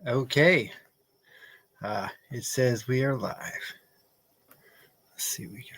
Okay. It says we are live. Let's see what we got here.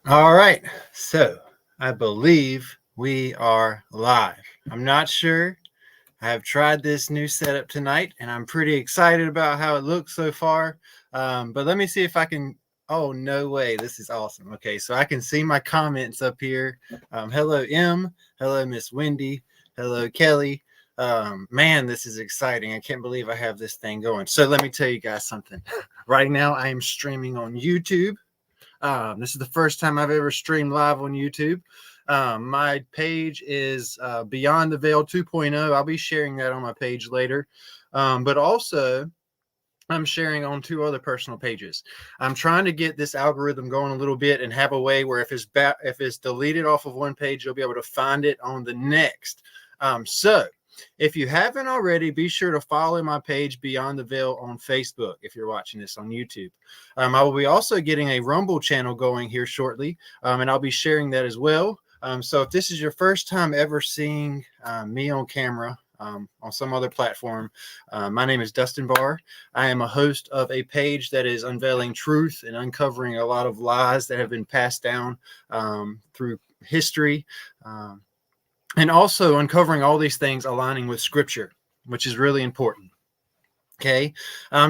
All right. So I believe we are live. I'm not sure. I have tried this new setup tonight, and I'm pretty excited about how it looks so far. But let me see if I can. Oh, no way. This is awesome. Okay, so I can see my comments up here. Hello, M. Hello, Miss Wendy. Hello, Kelly. Man, this is exciting. I can't believe I have this thing going. So let me tell you guys something. Right now, I am streaming on YouTube. This is the first time I've ever streamed live on YouTube. My page is Beyond the Veil 2.0. I'll be sharing that on my page later. But also, I'm sharing on 2 other personal pages. I'm trying to get this algorithm going a little bit and have a way where if it's deleted off of one page, you'll be able to find it on the next. So if you haven't already, be sure to follow my page Beyond the Veil on Facebook if you're watching this on YouTube. I will be also getting a Rumble channel going here shortly, and I'll be sharing that as well. So if this is your first time ever seeing me on camera on some other platform, my name is Dustin Barr. I am a host of a page that is unveiling truth and uncovering a lot of lies that have been passed down through history. And also uncovering all these things aligning with scripture, which is really important. Okay.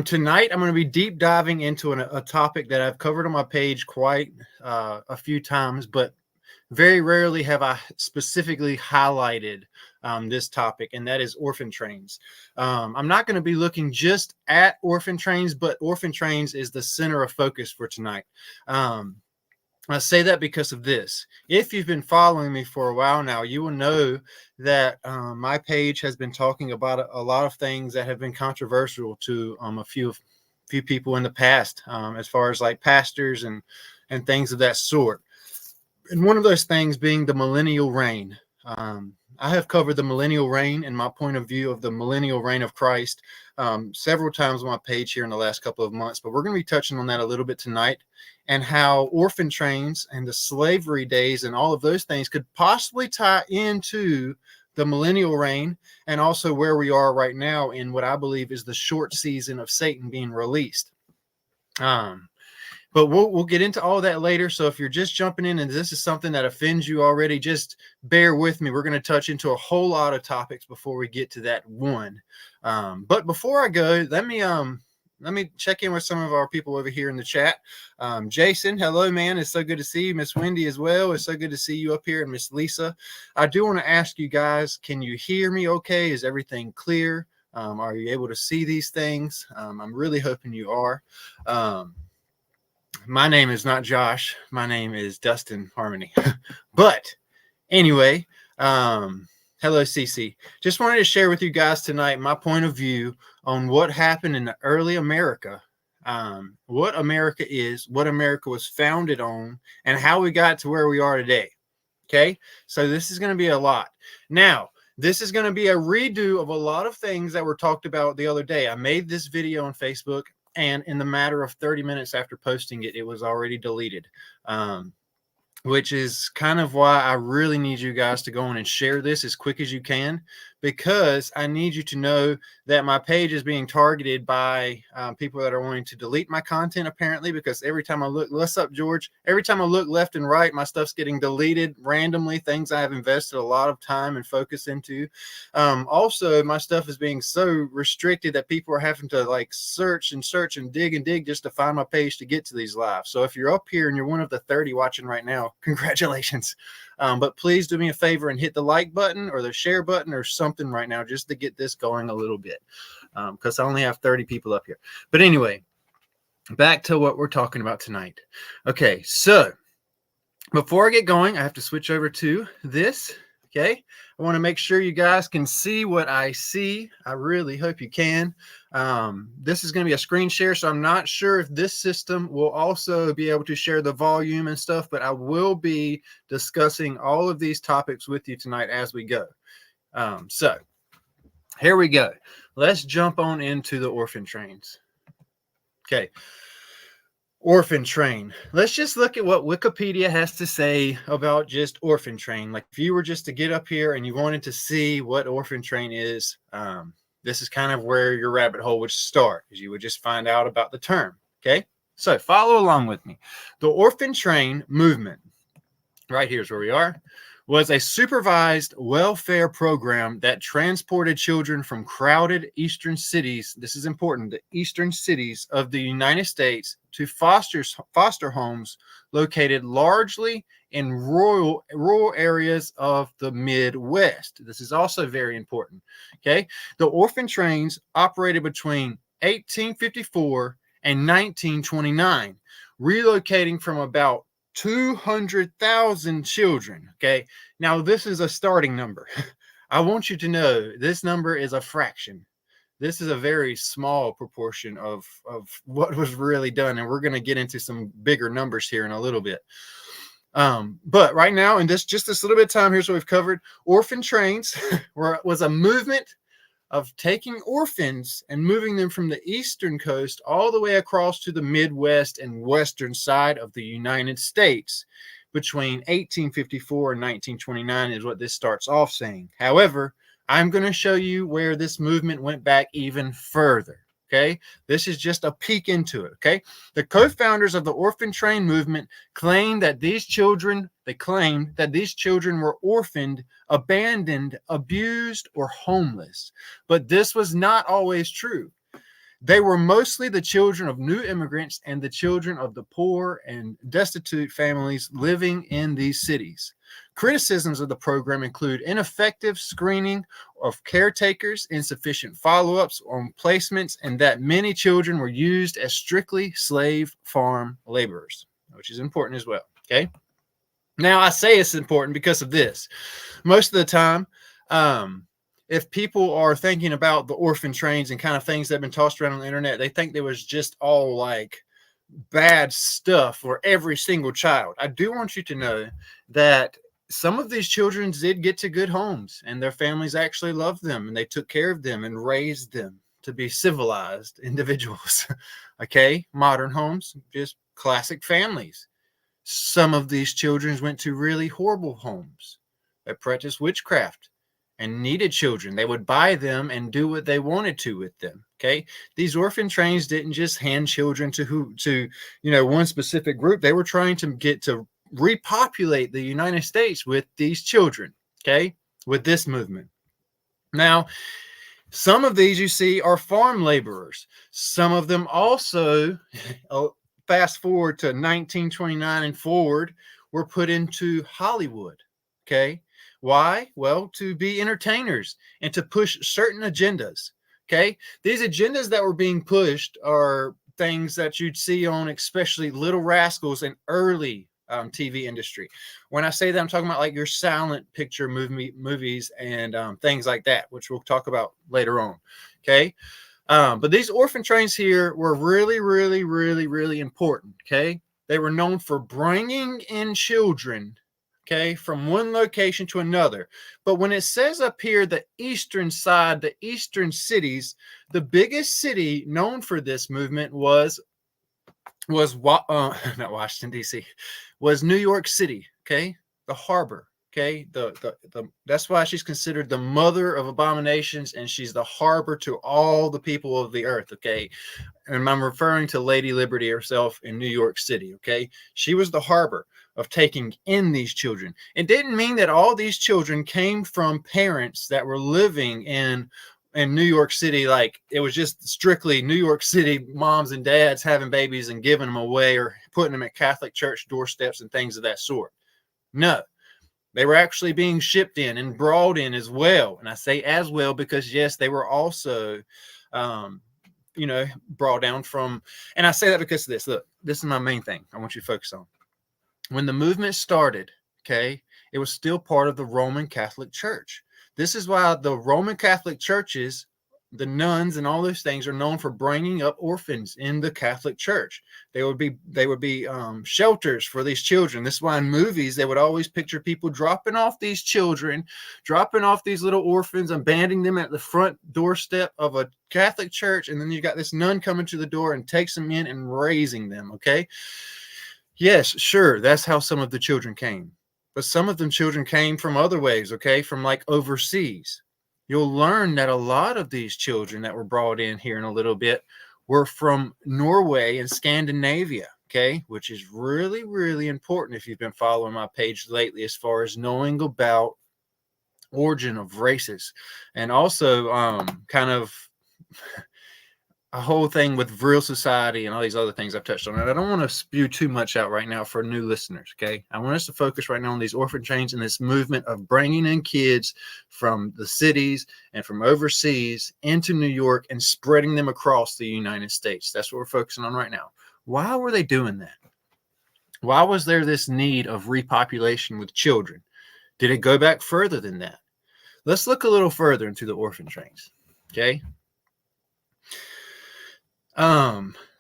Tonight, I'm going to be deep diving into a topic that I've covered on my page quite a few times, but very rarely have I specifically highlighted this topic, and that is orphan trains. I'm not going to be looking just at orphan trains, but orphan trains is the center of focus for tonight. I say that because of this. If you've been following me for a while now, you will know that my page has been talking about a lot of things that have been controversial to a few people in the past, as far as like pastors and things of that sort. And one of those things being the millennial reign. I have covered the millennial reign and my point of view of the millennial reign of Christ several times on my page here in the last couple of months, but we're going to be touching on that a little bit tonight, and how orphan trains and the slavery days and all of those things could possibly tie into the millennial reign, and also where we are right now in what I believe is the short season of Satan being released. But we'll get into all that later. So if you're just jumping in and this is something that offends you already, just bear with me. We're going to touch into a whole lot of topics before we get to that one. But before I go, let me check in with some of our people over here in the chat. Jason, hello, man. It's so good to see you. Miss Wendy as well. It's so good to see you up here. And Miss Lisa, I do want to ask you guys, can you hear me okay? Is everything clear? Are you able to see these things? I'm really hoping you are. My name is not Josh. My name is Dustin Harmony. But anyway, hello, Cece. Just wanted to share with you guys tonight my point of view on what happened in the early America, what America is, what America was founded on, and how we got to where we are today. Okay, so this is going to be a lot. Now, this is going to be a redo of a lot of things that were talked about the other day. I made this video on Facebook, and in the matter of 30 minutes after posting it, it was already deleted, which is kind of why I really need you guys to go on and share this as quick as you can, because I need you to know that my page is being targeted by people that are wanting to delete my content, apparently, because every time I look, what's up, George? Every time I look left and right, my stuff's getting deleted randomly, things I have invested a lot of time and focus into. Also, my stuff is being so restricted that people are having to like search and dig just to find my page to get to these lives. So if you're up here and you're one of the 30 watching right now, congratulations. But please do me a favor and hit the like button or the share button or something right now just to get this going a little bit, because I only have 30 people up here. But anyway, back to what we're talking about tonight. Okay, so before I get going, I have to switch over to this. Okay, I want to make sure you guys can see what I see. I really hope you can. This is going to be a screen share, so I'm not sure if this system will also be able to share the volume and stuff, but I will be discussing all of these topics with you tonight as we go. So here we go. Let's jump on into the Orphan Trains. Okay. Orphan Train. Let's just look at what Wikipedia has to say about just Orphan Train. Like if you were just to get up here and you wanted to see what Orphan Train is, this is kind of where your rabbit hole would start, is you would just find out about the term. Okay, so follow along with me. The Orphan Train movement, right here's where we are, was a supervised welfare program that transported children from crowded eastern cities. This is important, the eastern cities of the United States to foster homes located largely in rural areas of the Midwest. This is also very important. Okay, the Orphan Trains operated between 1854 and 1929, relocating from about 200,000 children. Okay, now this is a starting number. I want you to know this number is a fraction. This is a very small proportion of what was really done, and we're going to get into some bigger numbers here in a little bit. But right now, in just this little bit of time, here's what we've covered. Orphan Trains was a movement of taking orphans and moving them from the eastern coast all the way across to the Midwest and western side of the United States between 1854 and 1929 is what this starts off saying. However, I'm going to show you where this movement went back even further. Okay, this is just a peek into it. Okay, the co-founders of the Orphan Train movement claimed that these children were orphaned, abandoned, abused, or homeless. But this was not always true. They were mostly the children of new immigrants and the children of the poor and destitute families living in these cities. Criticisms of the program include ineffective screening of caretakers, insufficient follow-ups on placements, and that many children were used as strictly slave farm laborers, which is important as well. Okay. Now, I say it's important because of this. Most of the time, if people are thinking about the orphan trains and kind of things that have been tossed around on the internet, they think there was just all like bad stuff for every single child. I do want you to know that some of these children did get to good homes and their families actually loved them and they took care of them and raised them to be civilized individuals. Okay, modern homes, just classic families. Some of these children went to really horrible homes that practiced witchcraft and needed children. They would buy them and do what they wanted to with them. Okay, these orphan trains didn't just hand children to one specific group. They were trying to get to repopulate the United States with these children. Okay, with this movement. Now, some of these you see are farm laborers. Some of them also, fast forward to 1929 and forward, were put into Hollywood. Okay. Why? Well, to be entertainers and to push certain agendas. Okay. These agendas that were being pushed are things that you'd see on especially Little Rascals and early TV industry. When I say that, I'm talking about like your silent picture movies and things like that, which we'll talk about later on. Okay. But these orphan trains here were really, really, really, really important. Okay. They were known for bringing in children, okay, from one location to another. But when it says up here, the eastern side, the eastern cities, the biggest city known for this movement was not Washington, D.C., was New York City, okay, the harbor, Okay, that's why she's considered the mother of abominations, and she's the harbor to all the people of the earth. Okay, and I'm referring to Lady Liberty herself in New York City. Okay, she was the harbor of taking in these children. It didn't mean that all these children came from parents that were living in New York City, like it was just strictly New York City moms and dads having babies and giving them away or putting them at Catholic church doorsteps and things of that sort. No, they were actually being shipped in and brought in as well. And I say as well because, yes, they were also, brought down from, and I say that because of this. Look, this is my main thing I want you to focus on. When the movement started, okay, it was still part of the Roman Catholic Church. This is why the Roman Catholic churches, the nuns and all those things, are known for bringing up orphans in the Catholic Church. They would be shelters for these children. This is why in movies they would always picture people dropping off these children, dropping off these little orphans, abandoning them at the front doorstep of a Catholic church, and then you got this nun coming to the door and takes them in and raising them. Okay, yes, sure, that's how some of the children came, but some of them children came from other ways. Okay, from like overseas. You'll learn that a lot of these children that were brought in here in a little bit were from Norway and Scandinavia, okay, which is really, really important if you've been following my page lately as far as knowing about origin of races, and also kind of a whole thing with Vril society and all these other things I've touched on. And I don't want to spew too much out right now for new listeners, okay? I want us to focus right now on these orphan trains and this movement of bringing in kids from the cities and from overseas into New York and spreading them across the United States. That's what we're focusing on right now. Why were they doing that? Why was there this need of repopulation with children? Did it go back further than that? Let's look a little further into the orphan trains, okay?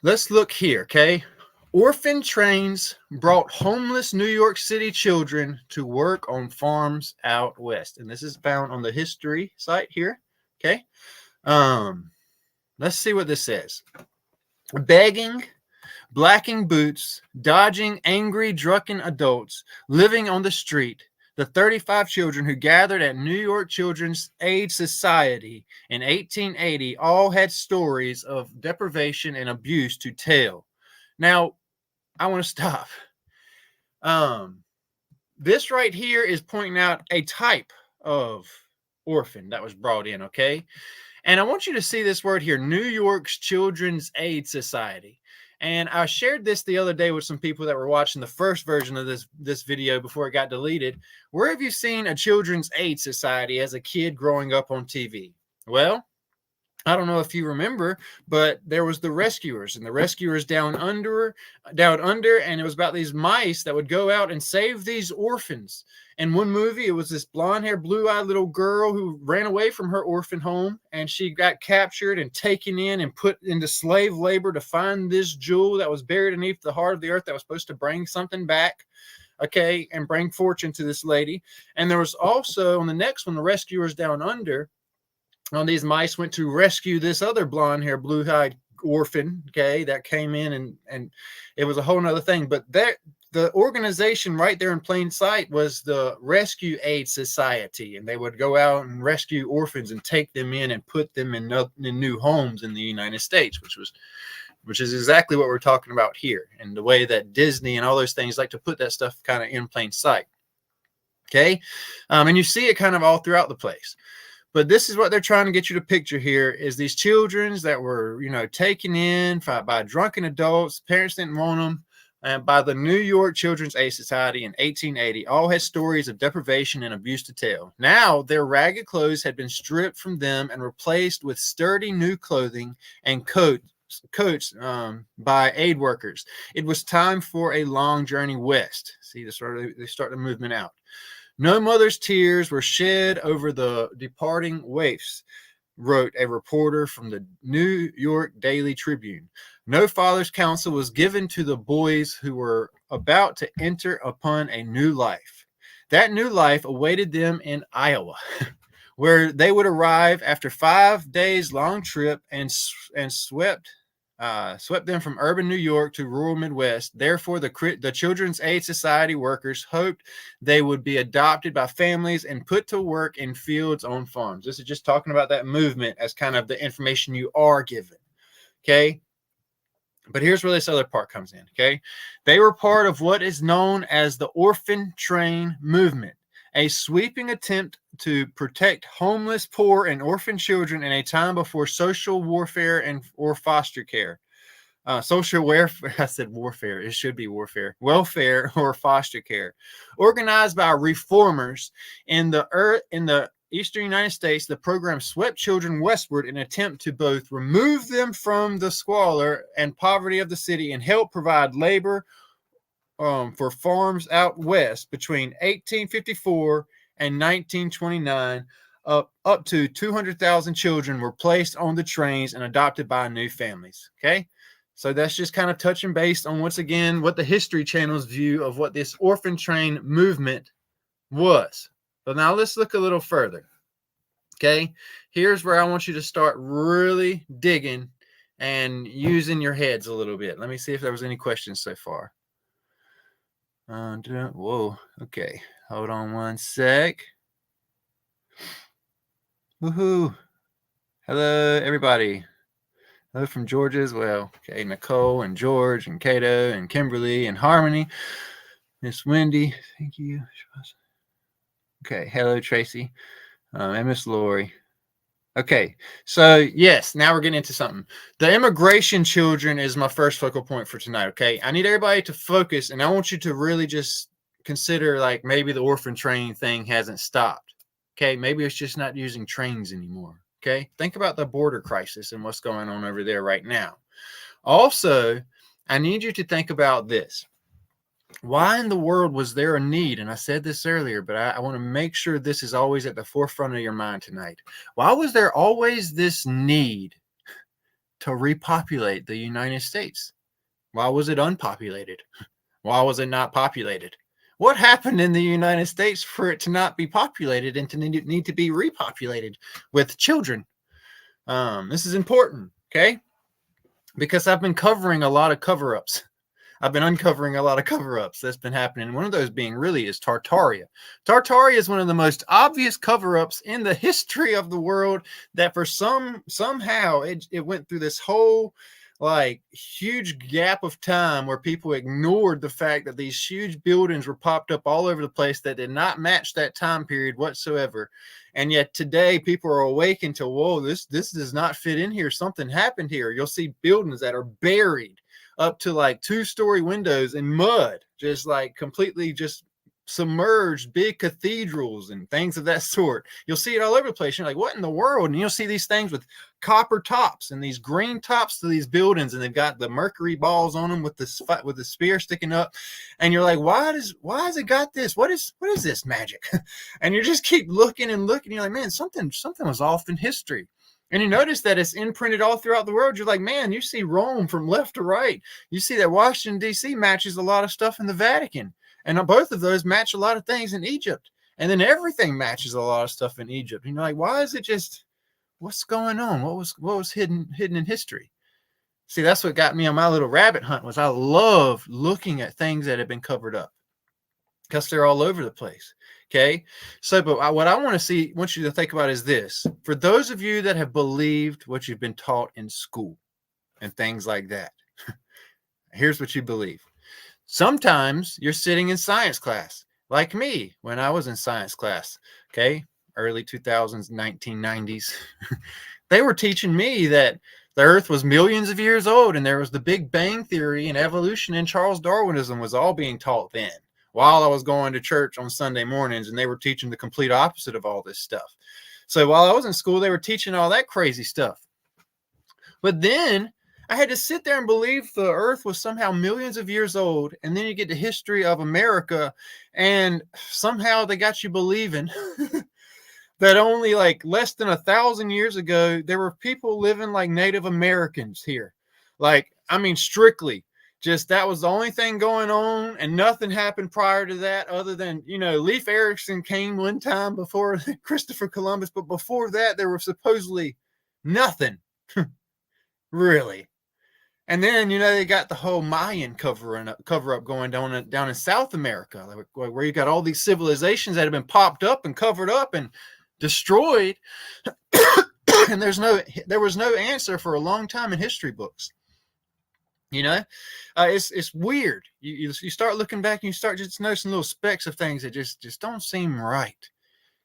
Let's look here, okay? Orphan trains brought homeless New York City children to work on farms out west. And this is found on the history site here, okay? Let's see what this says. Begging, blacking boots, dodging angry, drunken adults, living on the street, the 35 children who gathered at New York Children's Aid Society in 1880 all had stories of deprivation and abuse to tell. Now, I want to stop. This right here is pointing out a type of orphan that was brought in, okay? And I want you to see this word here, New York's Children's Aid Society. And I shared this the other day with some people that were watching the first version of this video before it got deleted. Where have you seen a Children's Aid Society as a kid growing up on TV? Well, I don't know if you remember, but there was the Rescuers, and the Rescuers down under, and it was about these mice that would go out and save these orphans. In one movie, it was this blonde-haired, blue-eyed little girl who ran away from her orphan home, and she got captured and taken in and put into slave labor to find this jewel that was buried beneath the heart of the earth that was supposed to bring something back, okay, and bring fortune to this lady. And there was also, on the next one, the Rescuers Down Under, these mice went to rescue this other blonde-haired, blue-eyed orphan, okay, that came in, and it was a whole nother thing. But the organization right there in plain sight was the Rescue Aid Society, and they would go out and rescue orphans and take them in and put them in new homes in the United States, which is exactly what we're talking about here, and the way that Disney and all those things like to put that stuff kind of in plain sight, okay? And you see it kind of all throughout the place. But this is what they're trying to get you to picture here is these children that were, taken in by drunken adults. Parents didn't want them. And by the New York Children's Aid Society in 1880, all had stories of deprivation and abuse to tell. Now, their ragged clothes had been stripped from them and replaced with sturdy new clothing and coats by aid workers. It was time for a long journey west. See, they start the movement out. No mother's tears were shed over the departing waifs, wrote a reporter from the New York Daily Tribune. No father's counsel was given to the boys who were about to enter upon a new life. That new life awaited them in Iowa, where they would arrive after 5 days long trip and swept swept them from urban New York to rural Midwest. Therefore, the Children's Aid Society workers hoped they would be adopted by families and put to work in fields on farms. This is just talking about that movement as kind of the information you are given. Okay. But here's where this other part comes in. Okay. They were part of what is known as the Orphan Train movement, a sweeping attempt to protect homeless, poor, and orphan children in a time before social warfare or foster care. Social welfare, I said warfare, it should be warfare, welfare or foster care. Organized by reformers in the Eastern United States, the program swept children westward in an attempt to both remove them from the squalor and poverty of the city and help provide labor for farms out west between 1854 and 1929. Up to 200,000 children were placed on the trains and adopted by new families. Okay, so that's just kind of touching base on, once again, what the History Channel's view of what this orphan train movement was. So now let's look a little further. Okay, here's where I want you to start really digging and using your heads a little bit. Let me see if there was any questions so far. Whoa, okay, hold on one sec. Woohoo! Hello, everybody. Hello from Georgia as well. Okay, Nicole and George and Cato and Kimberly and Harmony. Miss Wendy, thank you. Okay, hello, Tracy. And Miss Lori. Okay, so yes, now we're getting into something. The immigration children is my first focal point for tonight, okay? I need everybody to focus, and I want you to really just consider, like, maybe the orphan train thing hasn't stopped, okay? Maybe it's just not using trains anymore, okay? Think about the border crisis and what's going on over there right now. Also, I need you to think about this. Why in the world was there a need? And I said this earlier, but I want to make sure this is always at the forefront of your mind tonight. Why was there always this need to repopulate the United States? Why was it unpopulated? Why was it not populated? What happened in the United States for it to not be populated and to need to be repopulated with children? This is important, okay? Because I've been covering a lot of cover-ups. I've been uncovering a lot of cover-ups that's been happening. One of those being really is Tartaria. Tartaria is one of the most obvious cover-ups in the history of the world, that for somehow it went through this whole like huge gap of time where people ignored the fact that these huge buildings were popped up all over the place that did not match that time period whatsoever. And yet today people are awakened to, whoa, this does not fit in here. Something happened here. You'll see buildings that are buried up to like 2-story windows in mud, just like completely just submerged, big cathedrals and things of that sort. You'll see it all over the place. You're like, what in the world? And you'll see these things with copper tops and these green tops to these buildings, and they've got the mercury balls on them with the spear sticking up. And you're like, why has it got this? What is this magic? And you just keep looking and looking. You're like, man, something was off in history. And you notice that it's imprinted all throughout the world. You're like, man, you see Rome from left to right. You see that Washington, D.C. matches a lot of stuff in the Vatican. And both of those match a lot of things in Egypt. And then everything matches a lot of stuff in Egypt. And you're like, why is it just, what's going on? What was hidden in history? See, that's what got me on my little rabbit hunt, was I love looking at things that have been covered up because they're all over the place. Okay. So, but what I want you to think about is this. For those of you that have believed what you've been taught in school and things like that, here's what you believe. Sometimes you're sitting in science class, like me when I was in science class, okay, early 2000s, 1990s. They were teaching me that the earth was millions of years old, and there was the Big Bang Theory and evolution and Charles Darwinism was all being taught then, while I was going to church on Sunday mornings, and they were teaching the complete opposite of all this stuff. So while I was in school, they were teaching all that crazy stuff. But then I had to sit there and believe the earth was somehow millions of years old. And then you get the history of America, and somehow they got you believing that only like less than 1,000 years ago, there were people living like Native Americans here. Like, I mean, strictly just that was the only thing going on, and nothing happened prior to that other than, Leif Erikson came one time before Christopher Columbus. But before that, there was supposedly nothing. Really. And then, they got the whole Mayan cover up going down in South America, where you got all these civilizations that have been popped up and covered up and destroyed. And there was no answer for a long time in history books. It's weird. You start looking back and you start just noticing little specks of things that just don't seem right.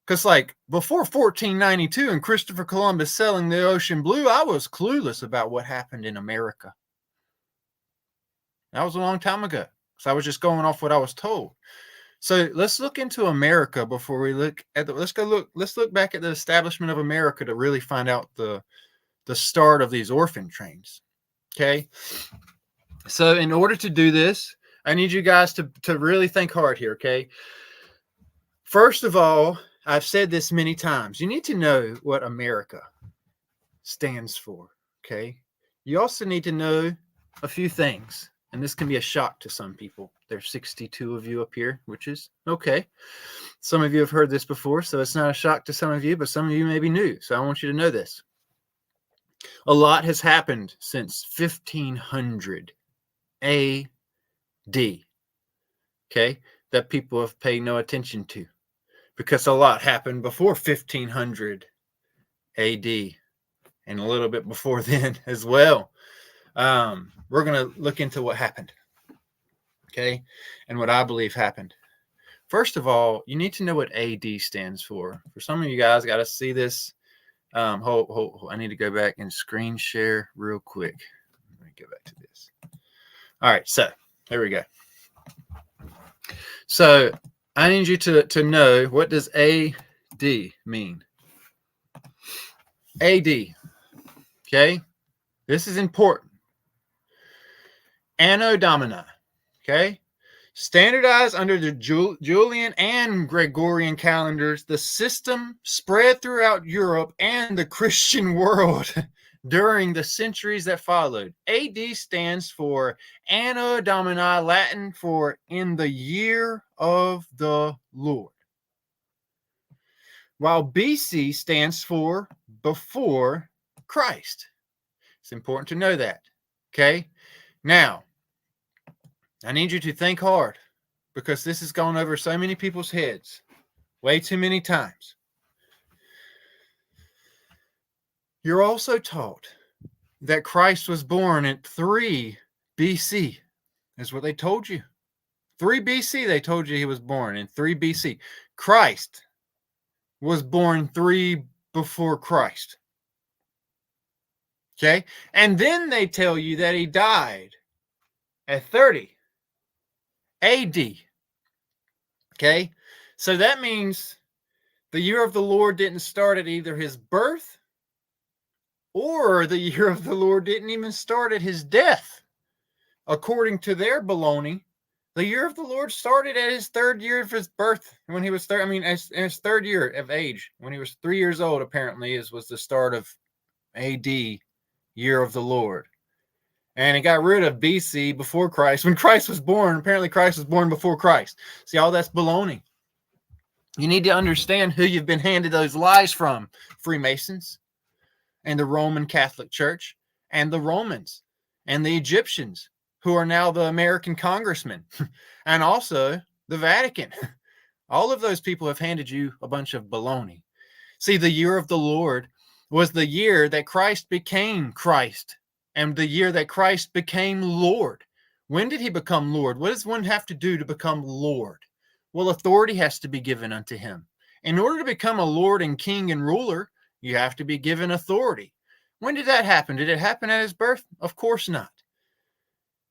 Because like before 1492 and Christopher Columbus sailing the ocean blue, I was clueless about what happened in America. That was a long time ago. So I was just going off what I was told. So let's look into America before we look at let's look back at the establishment of America to really find out the start of these orphan trains. Okay. So in order to do this, I need you guys to really think hard here. Okay. First of all, I've said this many times. You need to know what America stands for. Okay. You also need to know a few things. And this can be a shock to some people. There's 62 of you up here, which is okay. Some of you have heard this before, so it's not a shock to some of you, but some of you may be new. So I want you to know this. A lot has happened since 1500 AD, okay, that people have paid no attention to, because a lot happened before 1500 AD and a little bit before then as well. We're going to look into what happened, okay, and what I believe happened. First of all, you need to know what AD stands for. For some of you guys, got to see this. Hold. I need to go back and screen share real quick. Let me go back to this. All right, so here we go. So I need you to know, what does AD mean? AD, okay? This is important. Anno Domini, okay? Standardized under the Julian and Gregorian calendars, the system spread throughout Europe and the Christian world during the centuries that followed. AD stands for Anno Domini, Latin for in the year of the Lord. While BC stands for before Christ. It's important to know that, okay? Now, I need you to think hard, because this has gone over so many people's heads way too many times. You're also taught that Christ was born at 3 BC. That's what they told you. 3 BC, they told you he was born in 3 BC. Christ was born 3 before Christ. Okay? And then they tell you that he died at 30 AD. Okay? So that means the year of the Lord didn't start at either his birth, or the year of the Lord didn't even start at his death. According to their baloney, the year of the Lord started at his 3rd year of his birth, when he was in his 3rd year of age, when he was 3 years old. Apparently, was the start of AD, year of the Lord. And he got rid of BC, before Christ. When Christ was born, apparently Christ was born before Christ. See, all that's baloney. You need to understand who you've been handed those lies from. Freemasons, and the Roman Catholic Church, and the Romans, and the Egyptians, who are now the American congressmen, and also the Vatican. All of those people have handed you a bunch of baloney. See, the year of the Lord was the year that Christ became Christ, and the year that Christ became Lord. When did he become Lord? What does one have to do to become Lord? Well, authority has to be given unto him. In order to become a Lord and King and ruler, you have to be given authority. When did that happen? Did it happen at his birth? Of course not.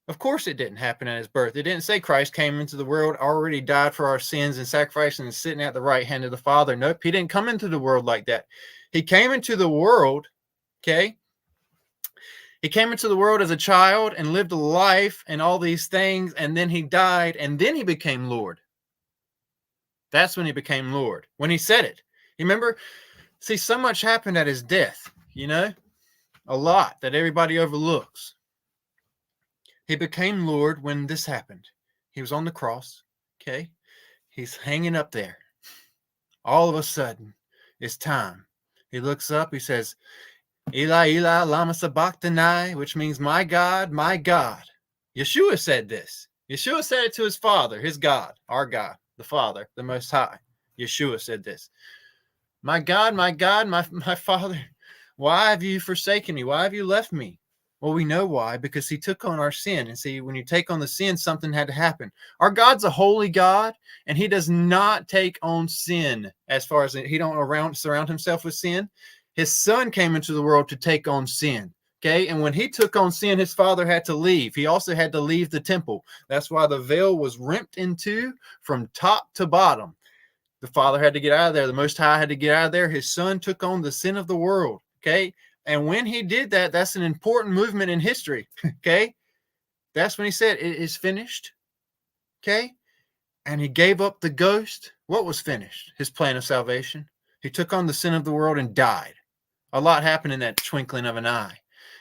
Of course it didn't happen at his birth. It didn't say Christ came into the world, already died for our sins and sacrificed, and is sitting at the right hand of the Father. Nope, he didn't come into the world like that. He came into the world, okay? He came into the world as a child and lived a life and all these things, and then he died, and then he became Lord. That's when he became Lord, when he said it. You remember? See, so much happened at his death, a lot that everybody overlooks. He became Lord when this happened. He was on the cross, okay? He's hanging up there. All of a sudden, it's time. He looks up, he says, Eli, Eli, lama sabachthani, which means my God, my God. Yeshua said this. Yeshua said it to his Father, his God, our God, the Father, the Most High. Yeshua said this. My God, my Father, why have you forsaken me? Why have you left me? Well, we know why, because he took on our sin. And see, when you take on the sin, something had to happen. Our God's a holy God, and he does not take on sin as far as he don't surround himself with sin. His son came into the world to take on sin. Okay. And when he took on sin, his father had to leave. He also had to leave the temple. That's why the veil was rent in two from top to bottom. The Father had to get out of there. The Most High had to get out of there. His Son took on the sin of the world. Okay. And when he did that, that's an important movement in history. Okay. That's when he said, it is finished. Okay. And he gave up the ghost. What was finished? His plan of salvation. He took on the sin of the world and died. A lot happened in that twinkling of an eye.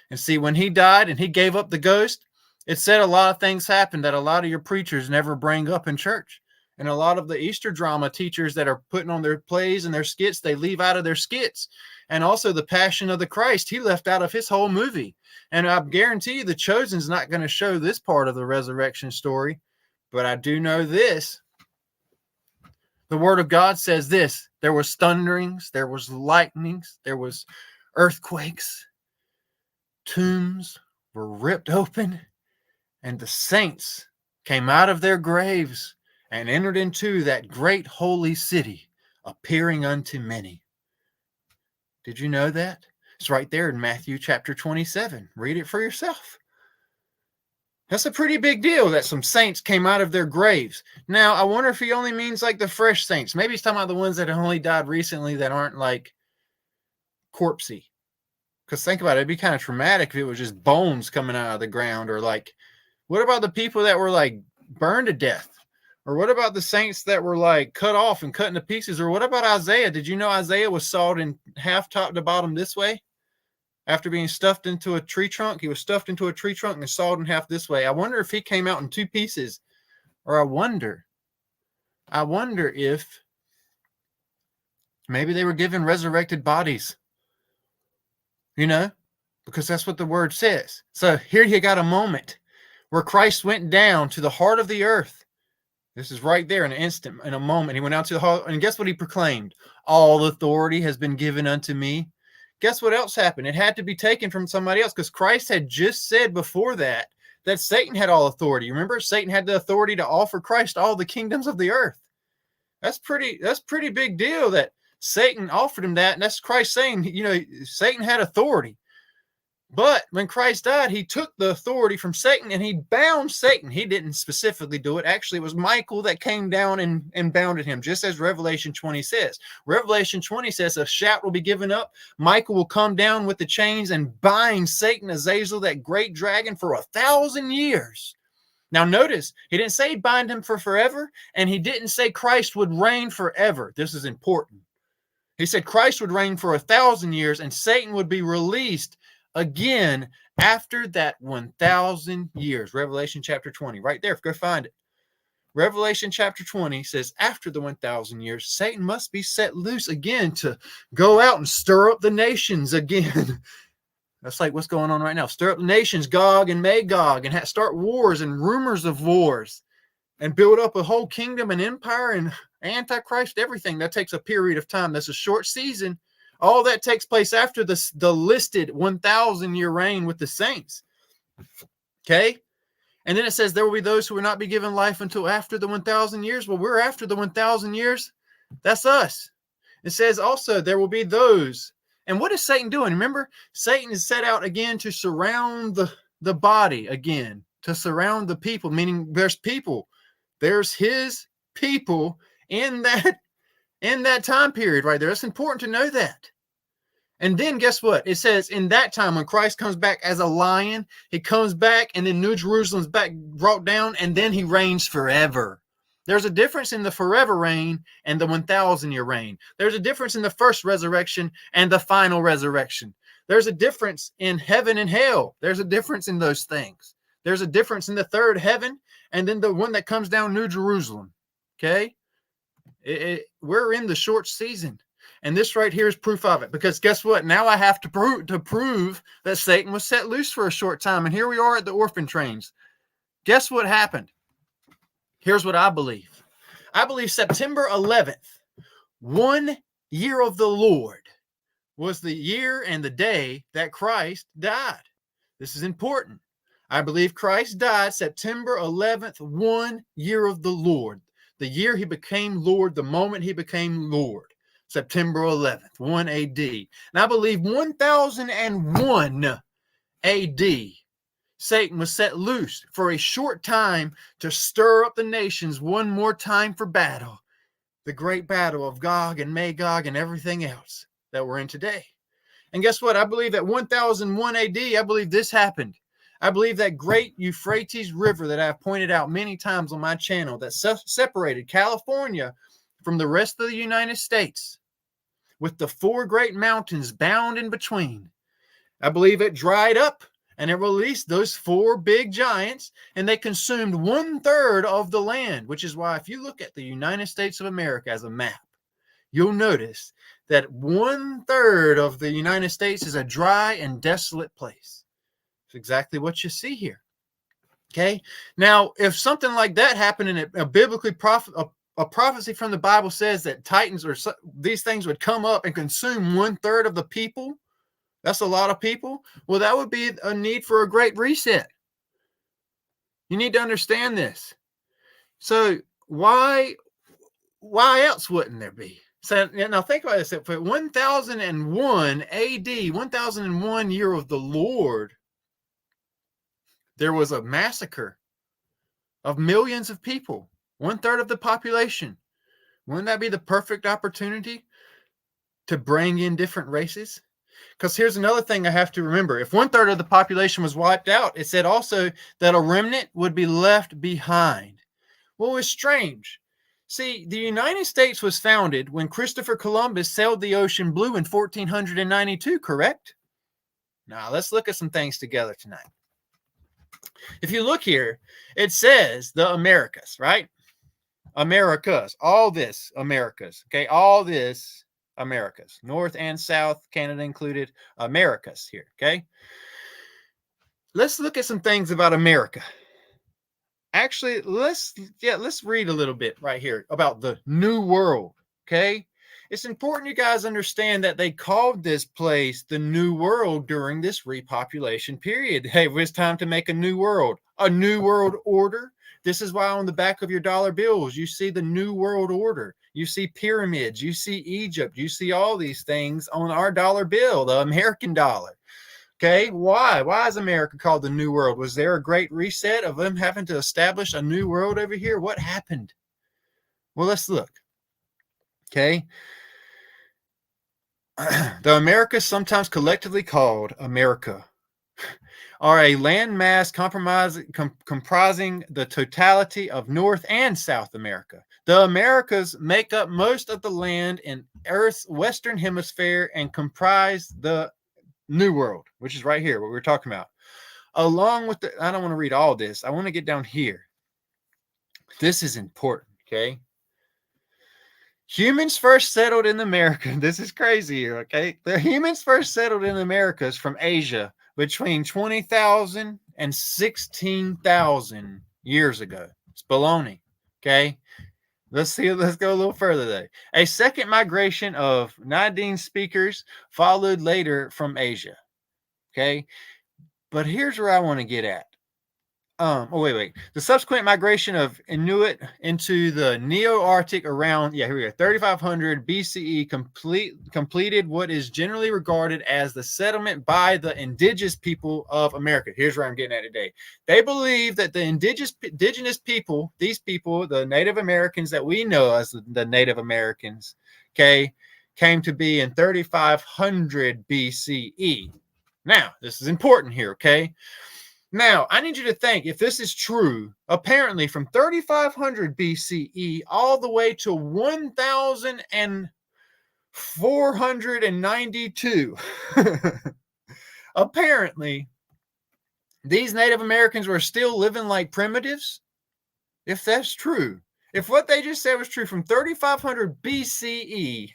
And see, when he died and he gave up the ghost, it said a lot of things happened that a lot of your preachers never bring up in church. And a lot of the Easter drama teachers that are putting on their plays and their skits, they leave out of their skits. And also the Passion of the Christ, he left out of his whole movie. And I guarantee you the Chosen's not going to show this part of the resurrection story. But I do know this. The Word of God says this. There was thunderings, there was lightnings, there was earthquakes. Tombs were ripped open, and the saints came out of their graves and entered into that great holy city, appearing unto many. Did you know that? It's right there in Matthew chapter 27. Read it for yourself. That's a pretty big deal that some saints came out of their graves. Now, I wonder if he only means like the fresh saints. Maybe he's talking about the ones that have only died recently that aren't like corpsey. Because think about it, it'd be kind of traumatic if it was just bones coming out of the ground. Or like, what about the people that were like burned to death? Or what about the saints that were like cut off and cut into pieces? Or what about Isaiah? Did you know Isaiah was sawed in half top to bottom this way? After being stuffed into a tree trunk, he was stuffed into a tree trunk and sawed in half this way. I wonder if he came out in two pieces. Or I wonder if maybe they were given resurrected bodies. You know? Because that's what the word says. So here you got a moment where Christ went down to the heart of the earth. This is right there in an instant, in a moment. He went out to the heart, and guess what he proclaimed? All authority has been given unto me. Guess what else happened? It had to be taken from somebody else because Christ had just said before that Satan had all authority. Remember, Satan had the authority to offer Christ all the kingdoms of the earth. That's pretty big deal that Satan offered him that. And that's Christ saying, you know, Satan had authority. But when Christ died, he took the authority from Satan and he bound Satan. He didn't specifically do it. Actually, it was Michael that came down and bounded him, just as Revelation 20 says. Revelation 20 says a shout will be given up. Michael will come down with the chains and bind Satan, Azazel, that great dragon, for 1,000 years. Now notice, he didn't say bind him for forever, and he didn't say Christ would reign forever. This is important. He said Christ would reign for 1,000 years and Satan would be released again after that 1,000 years. Revelation chapter 20, right there. Go find it. Revelation chapter 20 says after the 1,000 years, Satan must be set loose again to go out and stir up the nations again. That's like what's going on right now. Stir up the nations, Gog and Magog, and start wars and rumors of wars and build up a whole kingdom and empire and Antichrist, everything. That takes a period of time. That's a short season. All that takes place after the listed 1,000-year reign with the saints. Okay? And then it says there will be those who will not be given life until after the 1,000 years. Well, we're after the 1,000 years. That's us. It says also there will be those. And what is Satan doing? Remember, Satan is set out again to surround the body again, to surround the people, meaning there's people. There's his people in that time period right there. It's important to know that. And then guess what? It says in that time when Christ comes back as a lion, he comes back and then New Jerusalem's back brought down and then he reigns forever. There's a difference in the forever reign and the 1,000-year reign. There's a difference in the first resurrection and the final resurrection. There's a difference in heaven and hell. There's a difference in those things. There's a difference in the third heaven and then the one that comes down, New Jerusalem. Okay? We're in the short season. And this right here is proof of it, because guess what? Now I have to prove that Satan was set loose for a short time. And here we are at the Orphan Trains. Guess what happened? Here's what I believe. I believe September 11th, 1 year of the Lord, was the year and the day that Christ died. This is important. I believe Christ died September 11th, 1 year of the Lord. The year he became Lord, the moment he became Lord. September 11th, 1 AD. And I believe 1001 AD, Satan was set loose for a short time to stir up the nations one more time for battle. The great battle of Gog and Magog and everything else that we're in today. And guess what? I believe at 1001 AD, I believe this happened. I believe that great Euphrates River that I've pointed out many times on my channel that separated California from the rest of the United States, with the 4 great mountains bound in between. I believe it dried up and it released those 4 big giants, and they consumed 1/3 of the land, which is why if you look at the United States of America as a map, you'll notice that 1/3 of the United States is a dry and desolate place. It's exactly what you see here. Okay. Now, if something like that happened in a biblically a prophecy from the Bible says that titans or these things would come up and consume 1/3 of the people, that's a lot of people. Well, that would be a need for a great reset. You need to understand this. So why else wouldn't there be? So now think about this. If 1001 AD, 1001 year of the Lord, there was a massacre of millions of people, 1/3 of the population. Wouldn't that be the perfect opportunity to bring in different races? Because here's another thing I have to remember. If 1/3 of the population was wiped out, it said also that a remnant would be left behind. Well, it's strange. See, the United States was founded when Christopher Columbus sailed the ocean blue in 1492, correct? Now, let's look at some things together tonight. If you look here, it says the Americas, right? Americas, all this Americas, okay? All this Americas, North and South, Canada included, Americas here, okay? Let's look at some things about America. Actually, let's read a little bit right here about the New World, okay? It's important you guys understand that they called this place the New World during this repopulation period. Hey, it was time to make a new world order. This is why on the back of your dollar bills, you see the New World Order. You see pyramids, you see Egypt, you see all these things on our dollar bill, the American dollar. Okay, why? Why is America called the New World? Was there a great reset of them having to establish a new world over here? What happened? Well, let's look. Okay. The Americas, sometimes collectively called America, are a landmass comprising the totality of North and South America. The Americas make up most of the land in Earth's western hemisphere and comprise the New World, which is right here, what we're talking about. Along with I don't want to read all this. I want to get down here. This is important, okay? Humans first settled in America. This is crazy here, okay? The humans first settled in Americas from Asia between 20,000 and 16,000 years ago. It's baloney, okay? Let's go a little further though. A second migration of Nadine speakers followed later from Asia, okay? But here's where I want to get at. The subsequent migration of Inuit into the Neo-Arctic around, here we go, 3500 BCE completed what is generally regarded as the settlement by the indigenous people of America. Here's where I'm getting at today. They believe that the indigenous people, these people, the Native Americans that we know as the Native Americans, okay, came to be in 3500 BCE. Now, this is important here, okay? Now, I need you to think, if this is true, apparently from 3500 BCE all the way to 1492, apparently, these Native Americans were still living like primitives. If that's true, if what they just said was true from 3500 BCE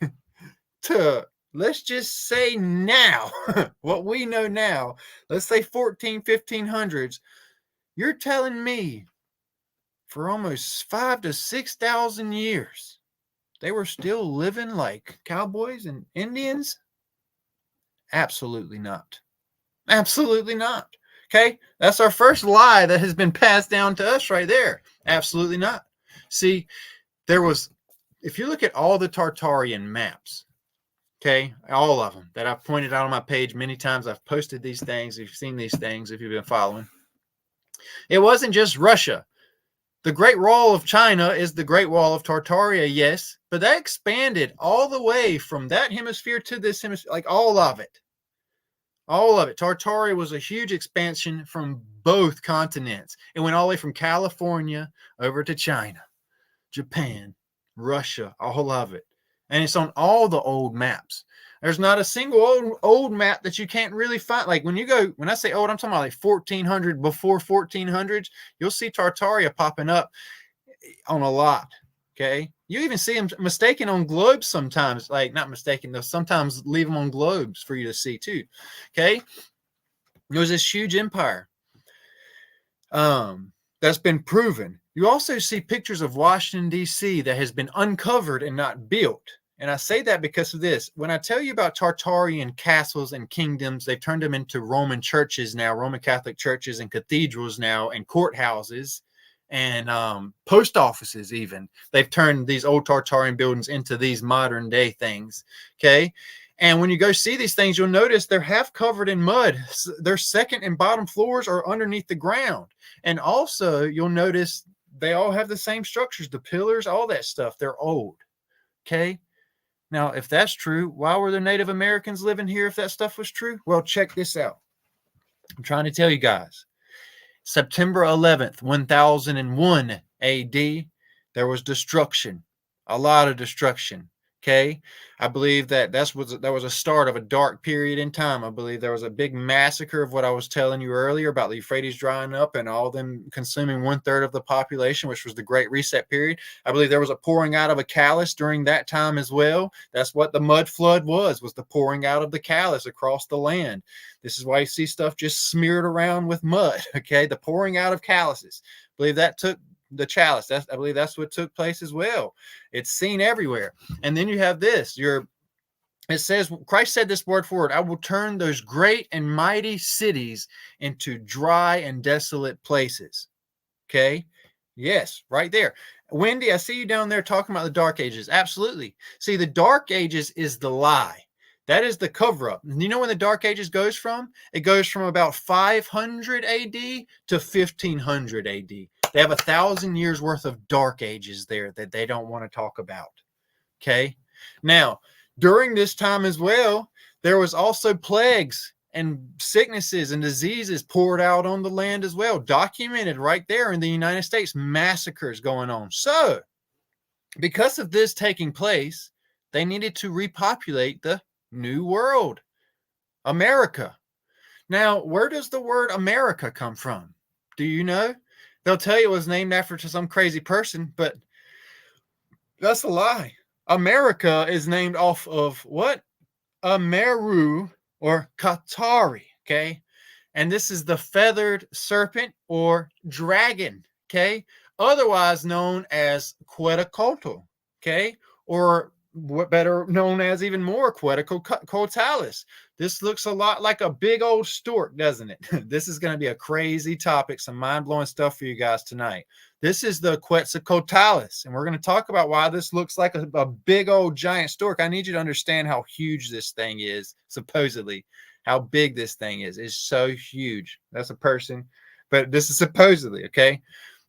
to, let's just say now, what we know now, let's say 1500s, you're telling me for almost 5,000 to 6,000 years, they were still living like cowboys and Indians? Absolutely not. Absolutely not. Okay, that's our first lie that has been passed down to us right there. Absolutely not. See, if you look at all the Tartarian maps, okay, all of them that I've pointed out on my page many times, I've posted these things, you've seen these things if you've been following. It wasn't just Russia. The Great Wall of China is the Great Wall of Tartaria, yes, but that expanded all the way from that hemisphere to this hemisphere, like all of it. All of it. Tartaria was a huge expansion from both continents. It went all the way from California over to China, Japan, Russia, all of it. And it's on all the old maps. There's not a single old map that you can't really find. Like when I say old, I'm talking about like 1400, before 1400s, you'll see Tartaria popping up on a lot. Okay. You even see them mistaken on globes sometimes. Like, not mistaken, they'll sometimes leave them on globes for you to see too. Okay. There was this huge empire that's been proven. You also see pictures of Washington, D.C. that has been uncovered and not built. And I say that because of this. When I tell you about Tartarian castles and kingdoms, they've turned them into Roman churches now, Roman Catholic churches and cathedrals now, and courthouses and post offices even. They've turned these old Tartarian buildings into these modern day things, okay? And when you go see these things, you'll notice they're half covered in mud. Their second and bottom floors are underneath the ground. And also, you'll notice they all have the same structures, the pillars, all that stuff. They're old, okay? Now, if that's true, why were the Native Americans living here if that stuff was true? Well, check this out. I'm trying to tell you guys. September 11th, 1001 AD, there was destruction, a lot of destruction. Okay, I believe that was a start of a dark period in time. I believe there was a big massacre of what I was telling you earlier about the Euphrates drying up and all them consuming 1/3 of the population, which was the Great Reset period. I believe there was a pouring out of a callus during that time as well. That's what the mud flood was the pouring out of the callus across the land. This is why you see stuff just smeared around with mud. Okay, the pouring out of calluses. I believe that took the chalice. I believe that's what took place as well. It's seen everywhere. And then you have this. It says, Christ said this word for word, I will turn those great and mighty cities into dry and desolate places. Okay? Yes, right there. Wendy, I see you down there talking about the Dark Ages. Absolutely. See, the Dark Ages is the lie. That is the cover-up. You know when the Dark Ages goes from? It goes from about 500 AD to 1500 AD. They have 1,000 years worth of Dark Ages there that they don't want to talk about. Okay? Now, during this time as well, there was also plagues and sicknesses and diseases poured out on the land as well, documented right there in the United States, massacres going on. So, because of this taking place, they needed to repopulate the New World, America. Now, where does the word America come from? Do you know? They'll tell you it was named after some crazy person, but that's a lie. America is named off of what? Ameru or Qatari, okay? And this is the feathered serpent or dragon, okay? Otherwise known as Quetzalcoatl, okay? Or what better known as even more Quetzalcoatlus. This looks a lot like a big old stork, doesn't it? This is going to be a crazy topic, some mind-blowing stuff for you guys tonight. This is the Quetzalcoatlus, and we're going to talk about why this looks like a big old giant stork. I need you to understand how huge this thing is, supposedly. How big this thing is. It's so huge. That's a person, but this is supposedly, okay?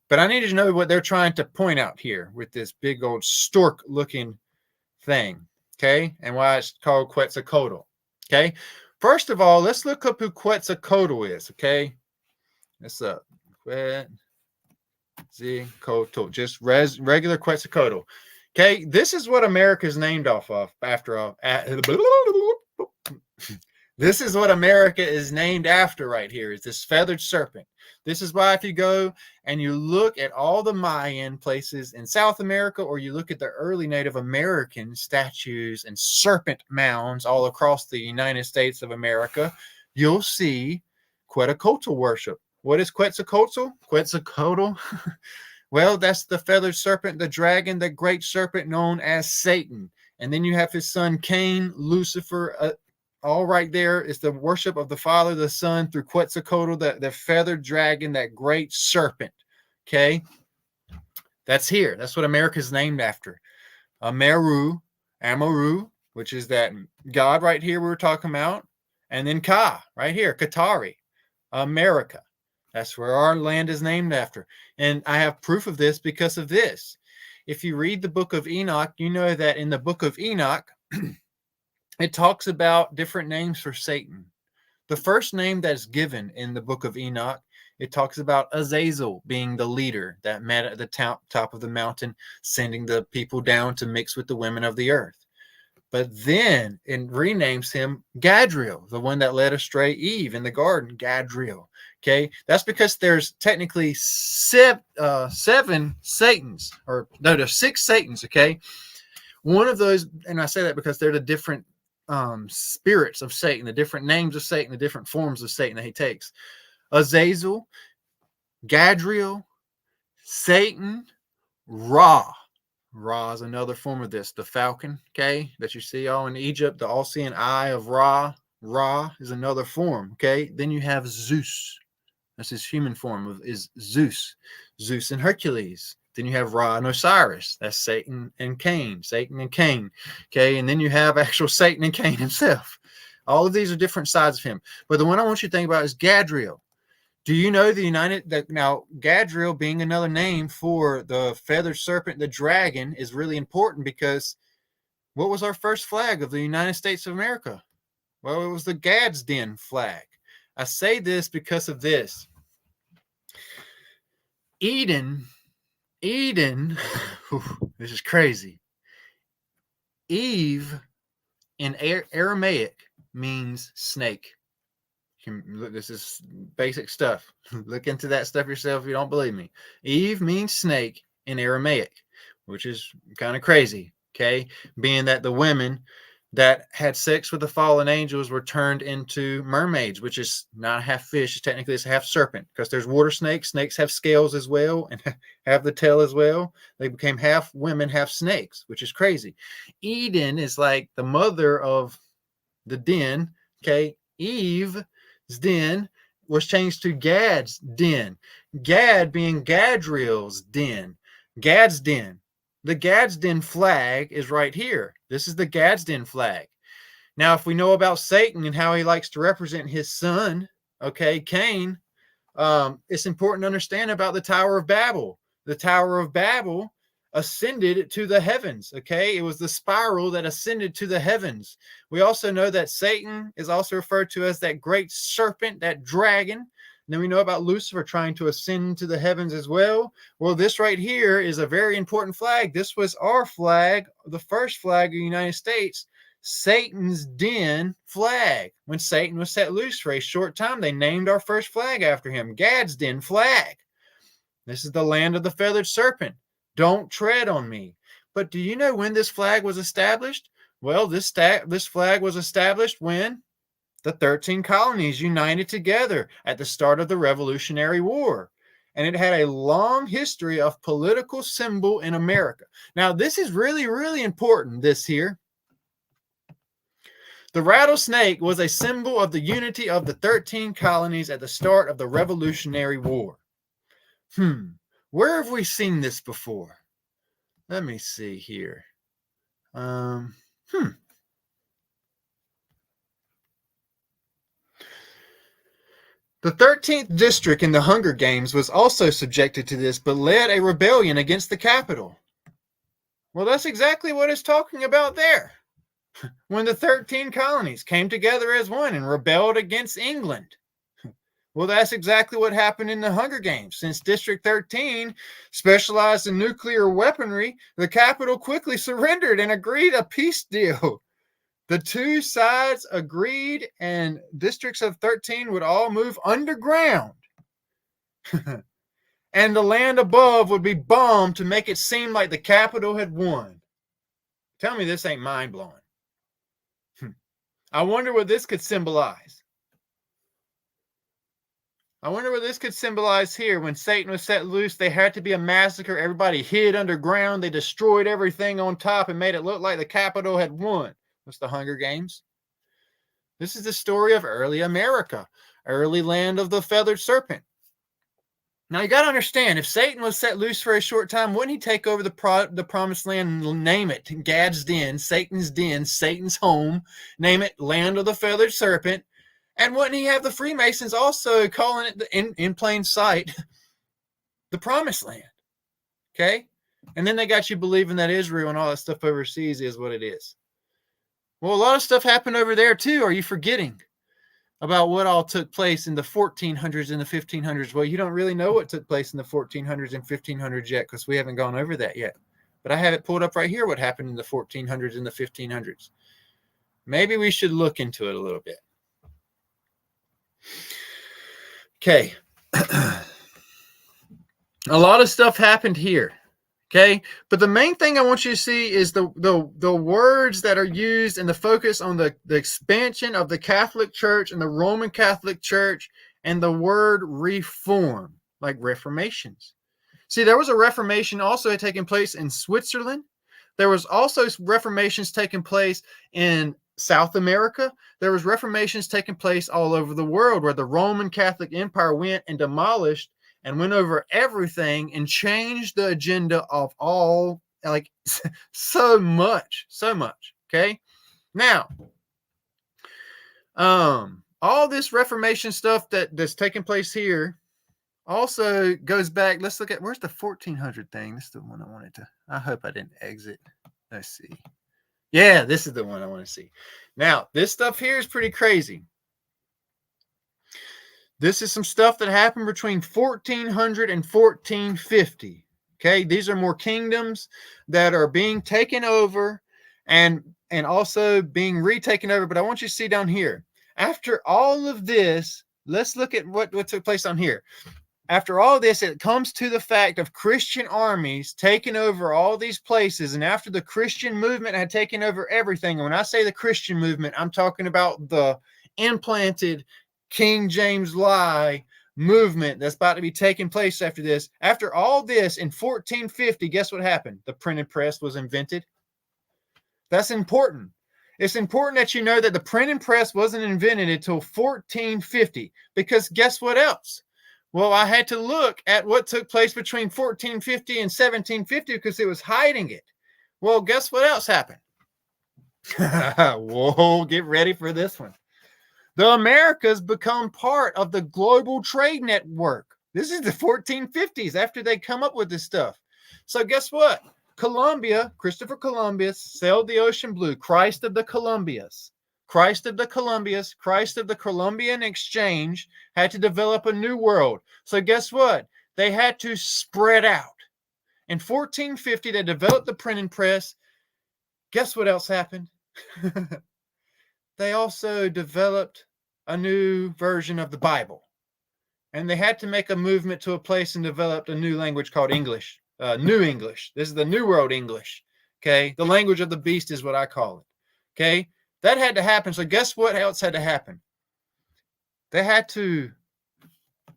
But I need you to know what they're trying to point out here with this big old stork-looking thing, okay? And why it's called Quetzalcoatl, okay? First of all, let's look up who Quetzalcoatl is, okay? Let's up. Quetzalcoatl, just regular Quetzalcoatl. Okay, this is what America is named off of after This is what America is named after right here, is this feathered serpent. This is why if you go and you look at all the Mayan places in South America, or you look at the early Native American statues and serpent mounds all across the United States of America, you'll see Quetzalcoatl worship. What is Quetzalcoatl? Quetzalcoatl? Well, that's the feathered serpent, the dragon, the great serpent known as Satan. And then you have his son Cain, Lucifer, all right there is the worship of the Father, the Son, through Quetzalcoatl, the feathered dragon, that great serpent. Okay? That's here. That's what America is named after. Amaru, which is that God right here we were talking about. And then Ka, right here, Katari, America. That's where our land is named after. And I have proof of this because of this. If you read the book of Enoch, you know that in the book of Enoch, it talks about different names for Satan. The first name that's given in the book of Enoch, it talks about Azazel being the leader that met at the top of the mountain, sending the people down to mix with the women of the earth. But then it renames him Gadriel, the one that led astray Eve in the garden, Gadriel. Okay, that's because there's technically seven Satans, or no, there's 6 Satans. Okay, one of those, and I say that because they're the different spirits of Satan, the different names of Satan, the different forms of Satan that he takes. Azazel, Gadriel, Satan, Ra. Ra is another form of this. The falcon, okay, that you see all in Egypt, the all-seeing eye of Ra. Ra is another form, okay. Then you have Zeus. That's his human form, is Zeus. Zeus and Hercules. Then you have Ra and Osiris. That's Satan and Cain. Okay, and then you have actual Satan and Cain himself. All of these are different sides of him. But the one I want you to think about is Gadriel. Do you know now Gadriel being another name for the feathered serpent, the dragon, is really important because what was our first flag of the United States of America? Well, it was the Gad's Den flag. I say this because of this. Eden, this is crazy. Eve in Aramaic means snake. This is basic stuff. Look into that stuff yourself if you don't believe me. Eve means snake in Aramaic, which is kind of crazy, okay? Being that the women that had sex with the fallen angels were turned into mermaids, which is not half fish. Technically, it's half serpent because there's water snakes. Snakes have scales as well and have the tail as well. They became half women, half snakes, which is crazy. Eden is like the mother of the den, okay? Eve's den was changed to Gad's den. Gad being Gadriel's den. Gad's den. The Gad's Den flag is right here. This is the Gad's Den flag. Now, if we know about Satan and how he likes to represent his son, okay, Cain, it's important to understand about the Tower of Babel. The Tower of Babel ascended to the heavens, okay? It was the spiral that ascended to the heavens. We also know that Satan is also referred to as that great serpent, that dragon. And then we know about Lucifer trying to ascend to the heavens as well. Well, this right here is a very important flag. This was our flag, the first flag of the United States, Satan's Den flag. When Satan was set loose for a short time, they named our first flag after him, Gad's Den flag. This is the land of the feathered serpent. Don't tread on me. But do you know when this flag was established? Well, this flag was established when the 13 colonies united together at the start of the Revolutionary War. And it had a long history of political symbol in America. Now, this is really, really important, this here. The rattlesnake was a symbol of the unity of the 13 colonies at the start of the Revolutionary War. Where have we seen this before? Let me see here. The 13th district in the Hunger Games was also subjected to this, but led a rebellion against the capital. Well, that's exactly what it's talking about there. When the 13 colonies came together as one and rebelled against England. Well, that's exactly what happened in the Hunger Games. Since District 13 specialized in nuclear weaponry, the capital quickly surrendered and agreed a peace deal. The two sides agreed, and districts of 13 would all move underground. And the land above would be bombed to make it seem like the capital had won. Tell me this ain't mind-blowing. I wonder what this could symbolize. I wonder what this could symbolize here. When Satan was set loose, they had to be a massacre. Everybody hid underground. They destroyed everything on top and made it look like the capital had won. What's the Hunger Games? This is the story of early America, early land of the feathered serpent. Now, you got to understand, if Satan was set loose for a short time, wouldn't he take over the promised land and name it Gad's den, Satan's home, name it land of the feathered serpent? And wouldn't he have the Freemasons also calling it in plain sight the promised land? Okay? And then they got you believing that Israel and all that stuff overseas is what it is. Well, a lot of stuff happened over there too. Are you forgetting about what all took place in the 1400s and the 1500s? Well, you don't really know what took place in the 1400s and 1500s yet because we haven't gone over that yet. But I have it pulled up right here what happened in the 1400s and the 1500s. Maybe we should look into it a little bit. Okay. A lot of stuff happened here. Okay. But the main thing I want you to see is the words that are used and the focus on the expansion of the Catholic Church and the Roman Catholic Church and the word reform, like reformations. See, there was a reformation also taking place in Switzerland. There was also reformations taking place in South America. There was reformations taking place all over the world where the Roman Catholic Empire went and demolished and went over everything and changed the agenda of all, like so much. Okay. Now, all this Reformation stuff that's taking place here also goes back. Let's look at, where's the 1400 thing? This is the one I wanted to, I hope I didn't exit. Let's see. Yeah, this is the one I want to see. Now, this stuff here is pretty crazy. This is some stuff that happened between 1400 and 1450. Okay, these are more kingdoms that are being taken over and also being retaken over. But I want you to see down here. After all of this, let's look at what took place on here. After all this, it comes to the fact of Christian armies taking over all these places. And after the Christian movement had taken over everything, and when I say the Christian movement, I'm talking about the implanted King James lie movement that's about to be taking place after this. After all this, in 1450, guess what happened? The printing press was invented. That's important. It's important that you know that the printing press wasn't invented until 1450, because guess what else? Well, I had to look at what took place between 1450 and 1750 because it was hiding it. Well, guess what else happened? Whoa, get ready for this one. The Americas become part of the global trade network. This is the 1450s after they come up with this stuff. So guess what? Columbia, Christopher Columbus sailed the ocean blue, Christ of the Columbias. Christ of the Columbian exchange had to develop a new world. So guess what? They had to spread out. In 1450, they developed the printing press. Guess what else happened? They also developed a new version of the Bible. And they had to make a movement to a place and developed a new language called English. New English. This is the New World English. Okay. The language of the beast is what I call it. Okay. That had to happen. So guess what else had to happen? They had to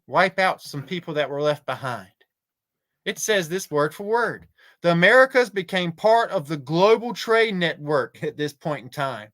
wipe out some people that were left behind. It says this word for word. The Americas became part of the global trade network at this point in time,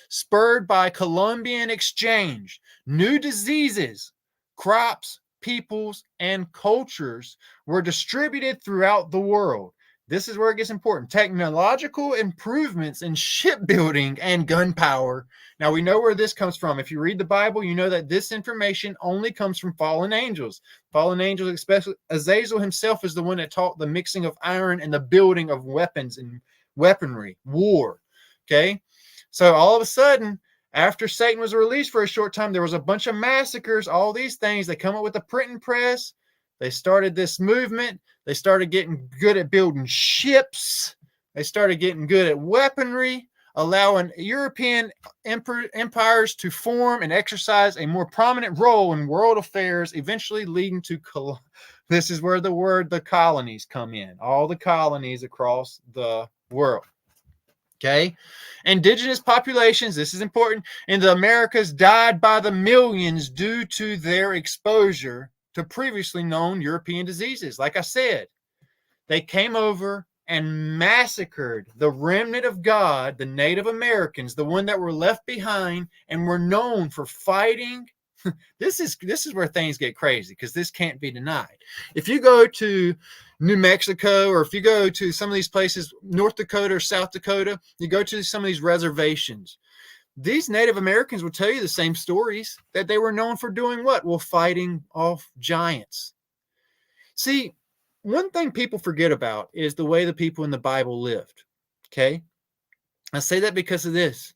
spurred by Columbian exchange. New diseases, crops, peoples, and cultures were distributed throughout the world. This is where it gets important. Technological improvements in shipbuilding and gunpowder. Now, we know where this comes from. If you read the Bible, you know that this information only comes from fallen angels. Fallen angels, especially Azazel himself, is the one that taught the mixing of iron and the building of weapons and weaponry, war. Okay? So all of a sudden, after Satan was released for a short time, there was a bunch of massacres, all these things. They come up with the printing press. They started this movement. They started getting good at building ships. They started getting good at weaponry. allowing European empires to form and exercise a more prominent role in world affairs, eventually leading to this is where the colonies come in. All the colonies across the world. Okay. Indigenous populations, this is important, in the Americas died by the millions due to their exposure to previously known European diseases. Like I said, they came over and massacred the remnant of God, the Native Americans, the one that were left behind and were known for fighting. This is where things get crazy, because this can't be denied. If you go to New Mexico, or if you go to some of these places, North Dakota or South Dakota, you go to some of these reservations, these Native Americans will tell you the same stories, that they were known for doing what? Well, fighting off giants. See, one thing people forget about is the way the people in the Bible lived. Okay? I say that because of this.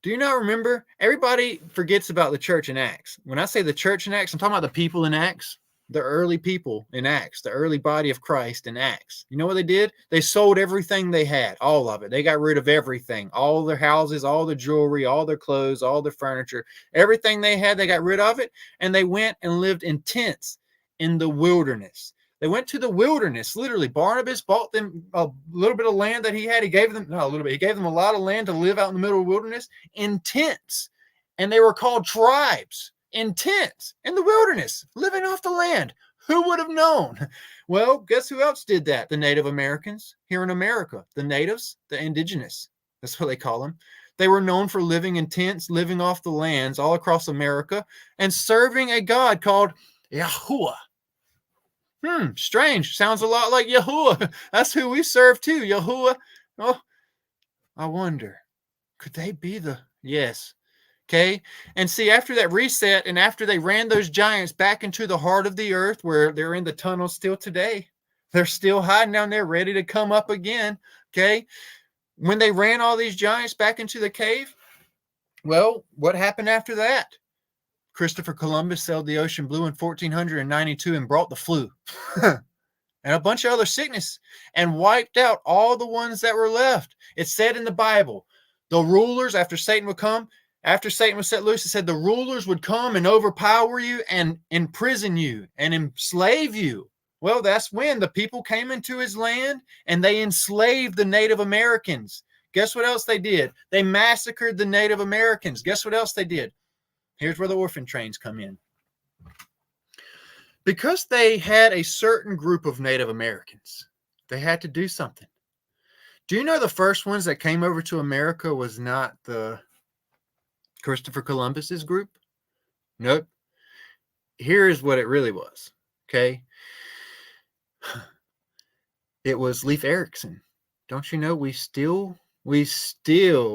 Do you not remember? Everybody forgets about the church in Acts. When I say the church in Acts, I'm talking about the people in Acts, the early people in Acts, the early body of Christ in Acts. You know what they did? They sold everything they had, all of it. They got rid of everything, all their houses, all their jewelry, all their clothes, all their furniture, everything they had, they got rid of it, and they went and lived in tents in the wilderness. They went to the wilderness, literally. Barnabas bought them a little bit of land that he had. He gave them, not a little bit, he gave them a lot of land to live out in the middle of the wilderness in tents. And they were called tribes in tents in the wilderness, living off the land. Who would have known? Well, guess who else did that? The Native Americans here in America. The natives, the indigenous. That's what they call them. They were known for living in tents, living off the lands all across America, and serving a God called Yahuwah. Strange. Sounds a lot like Yahuwah. That's who we serve too. Yahuwah. Oh, I wonder, could they be the... Yes. Okay. And see, after that reset, and after they ran those giants back into the heart of the earth, where they're in the tunnels still today, they're still hiding down there, ready to come up again. Okay. When they ran all these giants back into the cave, well, what happened after that? Christopher Columbus sailed the ocean blue in 1492 and brought the flu and a bunch of other sickness, and wiped out all the ones that were left. It said in the Bible, the rulers, after Satan would come, after Satan was set loose, it said the rulers would come and overpower you and imprison you and enslave you. Well, that's when the people came into his land and they enslaved the Native Americans. Guess what else they did? They massacred the Native Americans. Guess what else they did? Here's where the orphan trains come in. Because they had a certain group of Native Americans, they had to do something. Do you know the first ones that came over to America was not the Christopher Columbus's group? Nope. Here is what it really was. Okay. It was Leif Erikson. Don't you know we still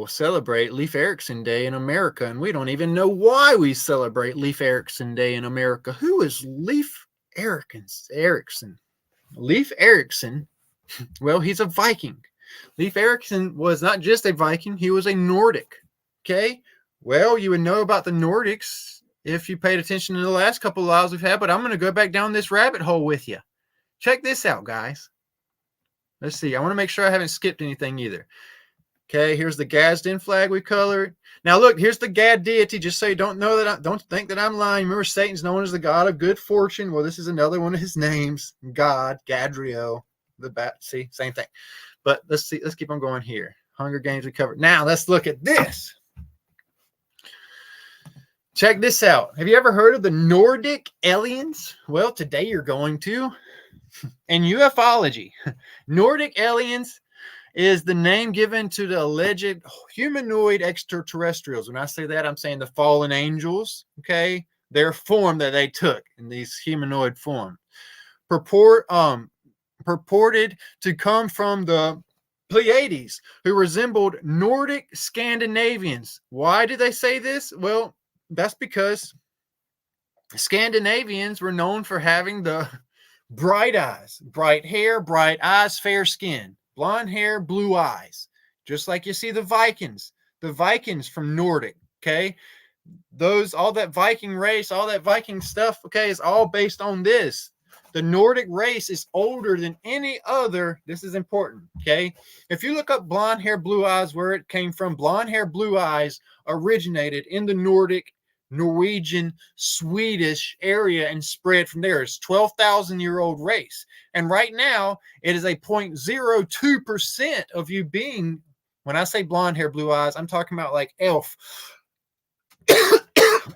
celebrate Leif Erikson Day in America, and we don't even know why we celebrate Leif Erikson Day in America. Who is Leif Erikson? Leif Erikson, well, he's a Viking. Leif Erikson was not just a Viking, he was a Nordic. Okay? Well, you would know about the Nordics if you paid attention to the last couple of lives we've had, but I'm going to go back down this rabbit hole with you. Check this out, guys. Let's see. I want to make sure I haven't skipped anything either. Okay, here's the Gadsden flag we colored. Now look, here's the Gad deity, just so you don't think that I'm lying. Remember, Satan's known as the god of good fortune. Well, this is another one of his names. God, Gadriel, the bat. See, same thing. But let's see, let's keep on going here. Hunger Games we covered. Now let's look at this. Check this out. Have you ever heard of the Nordic aliens? Well, today you're going to. In ufology, Nordic aliens is the name given to the alleged humanoid extraterrestrials. When I say that, I'm saying the fallen angels, okay? Their form that they took in these humanoid form. Purported to come from the Pleiades, who resembled Nordic Scandinavians. Why did they say this? Well, that's because Scandinavians were known for having the bright eyes, bright hair, bright eyes, fair skin. Blonde hair, blue eyes. Just like you see the Vikings from Nordic, okay? All that Viking race, all that Viking stuff, okay, is all based on this. The Nordic race is older than any other. This is important, okay? If you look up blonde hair, blue eyes, where it came from, blonde hair, blue eyes originated in the Nordic, Norwegian, Swedish area and spread from there. It's 12,000-year-old race. And right now, it is a 0.02% of you being, when I say blonde hair, blue eyes, I'm talking about like elf.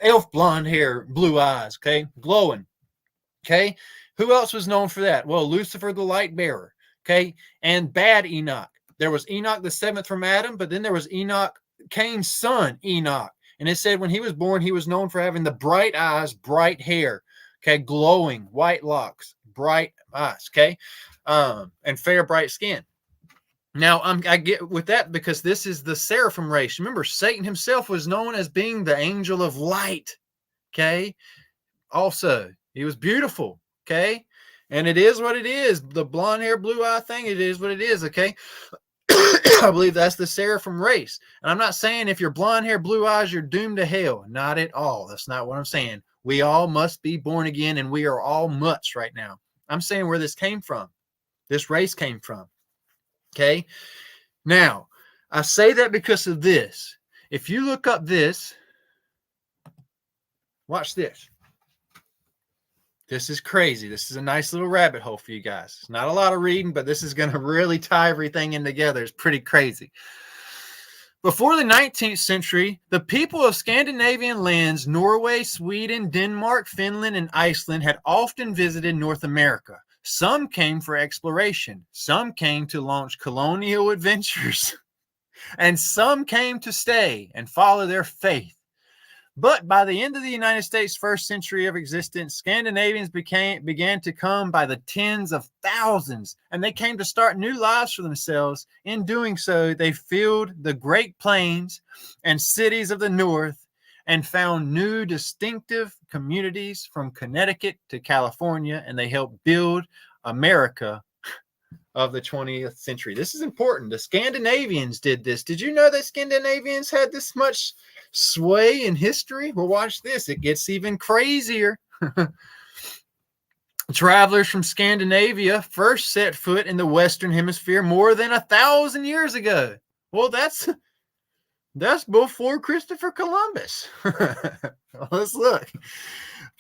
Elf blonde hair, blue eyes, okay? Glowing. Okay, who else was known for that? Well, Lucifer the light bearer, okay, and bad Enoch. There was Enoch the seventh from Adam, but then there was Enoch, Cain's son, Enoch. And it said when he was born, he was known for having the bright eyes, bright hair, okay, glowing, white locks, bright eyes, okay, and fair, bright skin. Now, I get with that because this is the seraphim race. Remember, Satan himself was known as being the angel of light, okay, also. He was beautiful, okay? And it is what it is. The blonde hair, blue eye thing, it is what it is, okay? I believe that's the seraphim race. And I'm not saying if you're blonde hair, blue eyes, you're doomed to hell. Not at all. That's not what I'm saying. We all must be born again, and we are all mutts right now. I'm saying where this came from. This race came from, okay? Now, I say that because of this. If you look up this, watch this. This is crazy. This is a nice little rabbit hole for you guys. It's not a lot of reading, but this is going to really tie everything in together. It's pretty crazy. Before the 19th century, the people of Scandinavian lands, Norway, Sweden, Denmark, Finland, and Iceland had often visited North America. Some came for exploration. Some came to launch colonial adventures. And some came to stay and follow their faith. But by the end of the United States' first century of existence, Scandinavians began to come by the tens of thousands, and they came to start new lives for themselves. In doing so, they filled the Great Plains and cities of the North and found new distinctive communities from Connecticut to California, and they helped build America of the 20th century. This is important. The Scandinavians did this. Did you know that Scandinavians had this much sway in history? Well, watch this. It gets even crazier. Travelers from Scandinavia first set foot in the Western Hemisphere more than 1,000 years ago. Well, that's before Christopher Columbus. Let's look.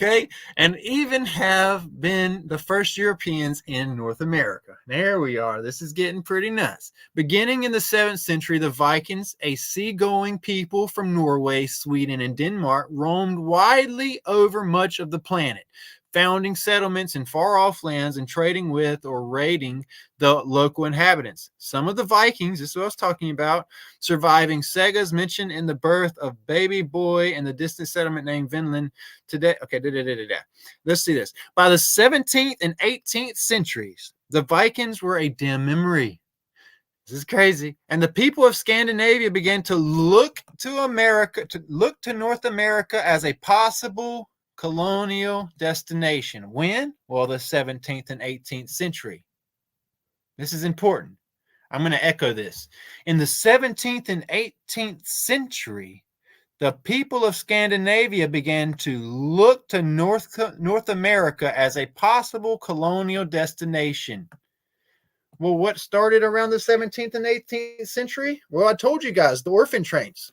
Okay, and even have been the first Europeans in North America. There we are. This is getting pretty nuts. Beginning in the 7th century, the Vikings, a seagoing people from Norway, Sweden, and Denmark, roamed widely over much of the planet, founding settlements in far-off lands and trading with or raiding the local inhabitants. Some of the Vikings, this is what I was talking about, surviving sagas mentioned in the birth of baby boy in the distant settlement named Vinland today. Okay, let's see this. By the 17th and 18th centuries, the Vikings were a dim memory. This is crazy. And the people of Scandinavia began to look to America, to look to North America as a possible colonial destination. When? Well, the 17th and 18th century. This is important. I'm going to echo this. In the 17th and 18th century, the people of Scandinavia began to look to North America as a possible colonial destination. Well, what started around the 17th and 18th century? Well, I told you guys, the Orphan Trains.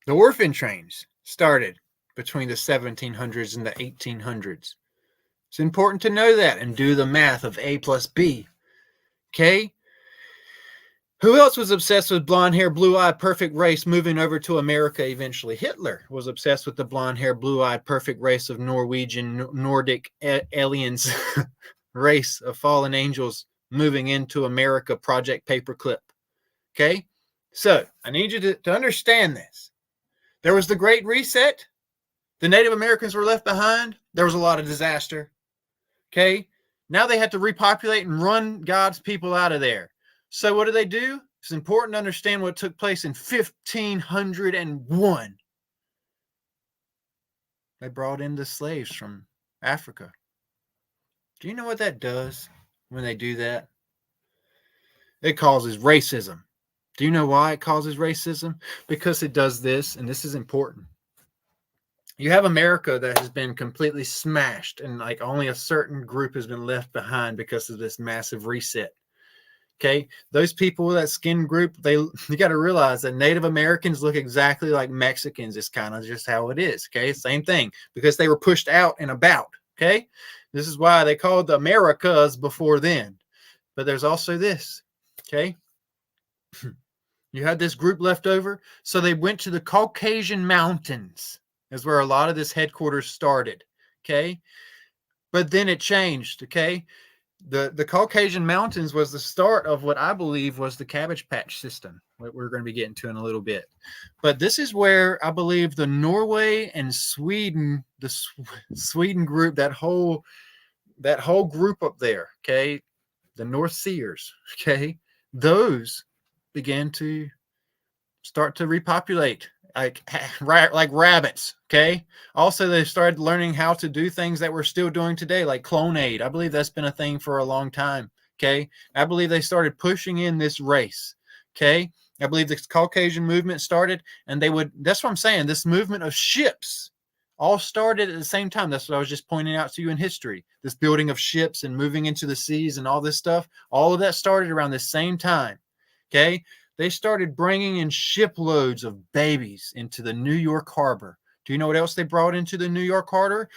The Orphan Trains started between the 1700s and the 1800s. It's important to know that and do the math of A plus B. Okay? Who else was obsessed with blonde hair, blue-eyed, perfect race moving over to America eventually? Hitler was obsessed with the blonde hair, blue-eyed, perfect race of Norwegian, Nordic aliens, race of fallen angels moving into America, Project Paperclip. Okay? So, I need you to understand this. There was the Great Reset. The Native Americans were left behind. There was a lot of disaster. Okay? Now they had to repopulate and run God's people out of there. So what do? It's important to understand what took place in 1501. They brought in the slaves from Africa. Do you know what that does when they do that? It causes racism. Do you know why it causes racism? Because it does this, and this is important. you have America that has been completely smashed, and like only a certain group has been left behind because of this massive reset. Okay, those people, that skin group, you got to realize that Native Americans look exactly like Mexicans. It's kind of just how it is. Okay, same thing, because they were pushed out and about. Okay, this is why they called the Americas before then. But there's also this. Okay, you had this group left over, so they went to the Caucasian Mountains. Is where a lot of this headquarters started. Okay, but then it changed. Okay, the Caucasian Mountains was the start of what I believe was the Cabbage Patch system, what we're going to be getting to in a little bit. But this is where I believe the Norway and Sweden, the Sweden group, that whole group up there, okay, the North Seers, okay, those began to start to repopulate like rabbits. Okay, also they started learning how to do things that we're still doing today, like clonade. I believe that's been a thing for a long time. Okay, I believe they started pushing in this race. Okay, I believe the Caucasian movement started, and that's what I'm saying, this movement of ships all started at the same time. That's what I was just pointing out to you in history, this building of ships and moving into the seas and all this stuff. All of that started around the same time. Okay, they started bringing in shiploads of babies into the New York harbor. Do you know what else they brought into the New York harbor?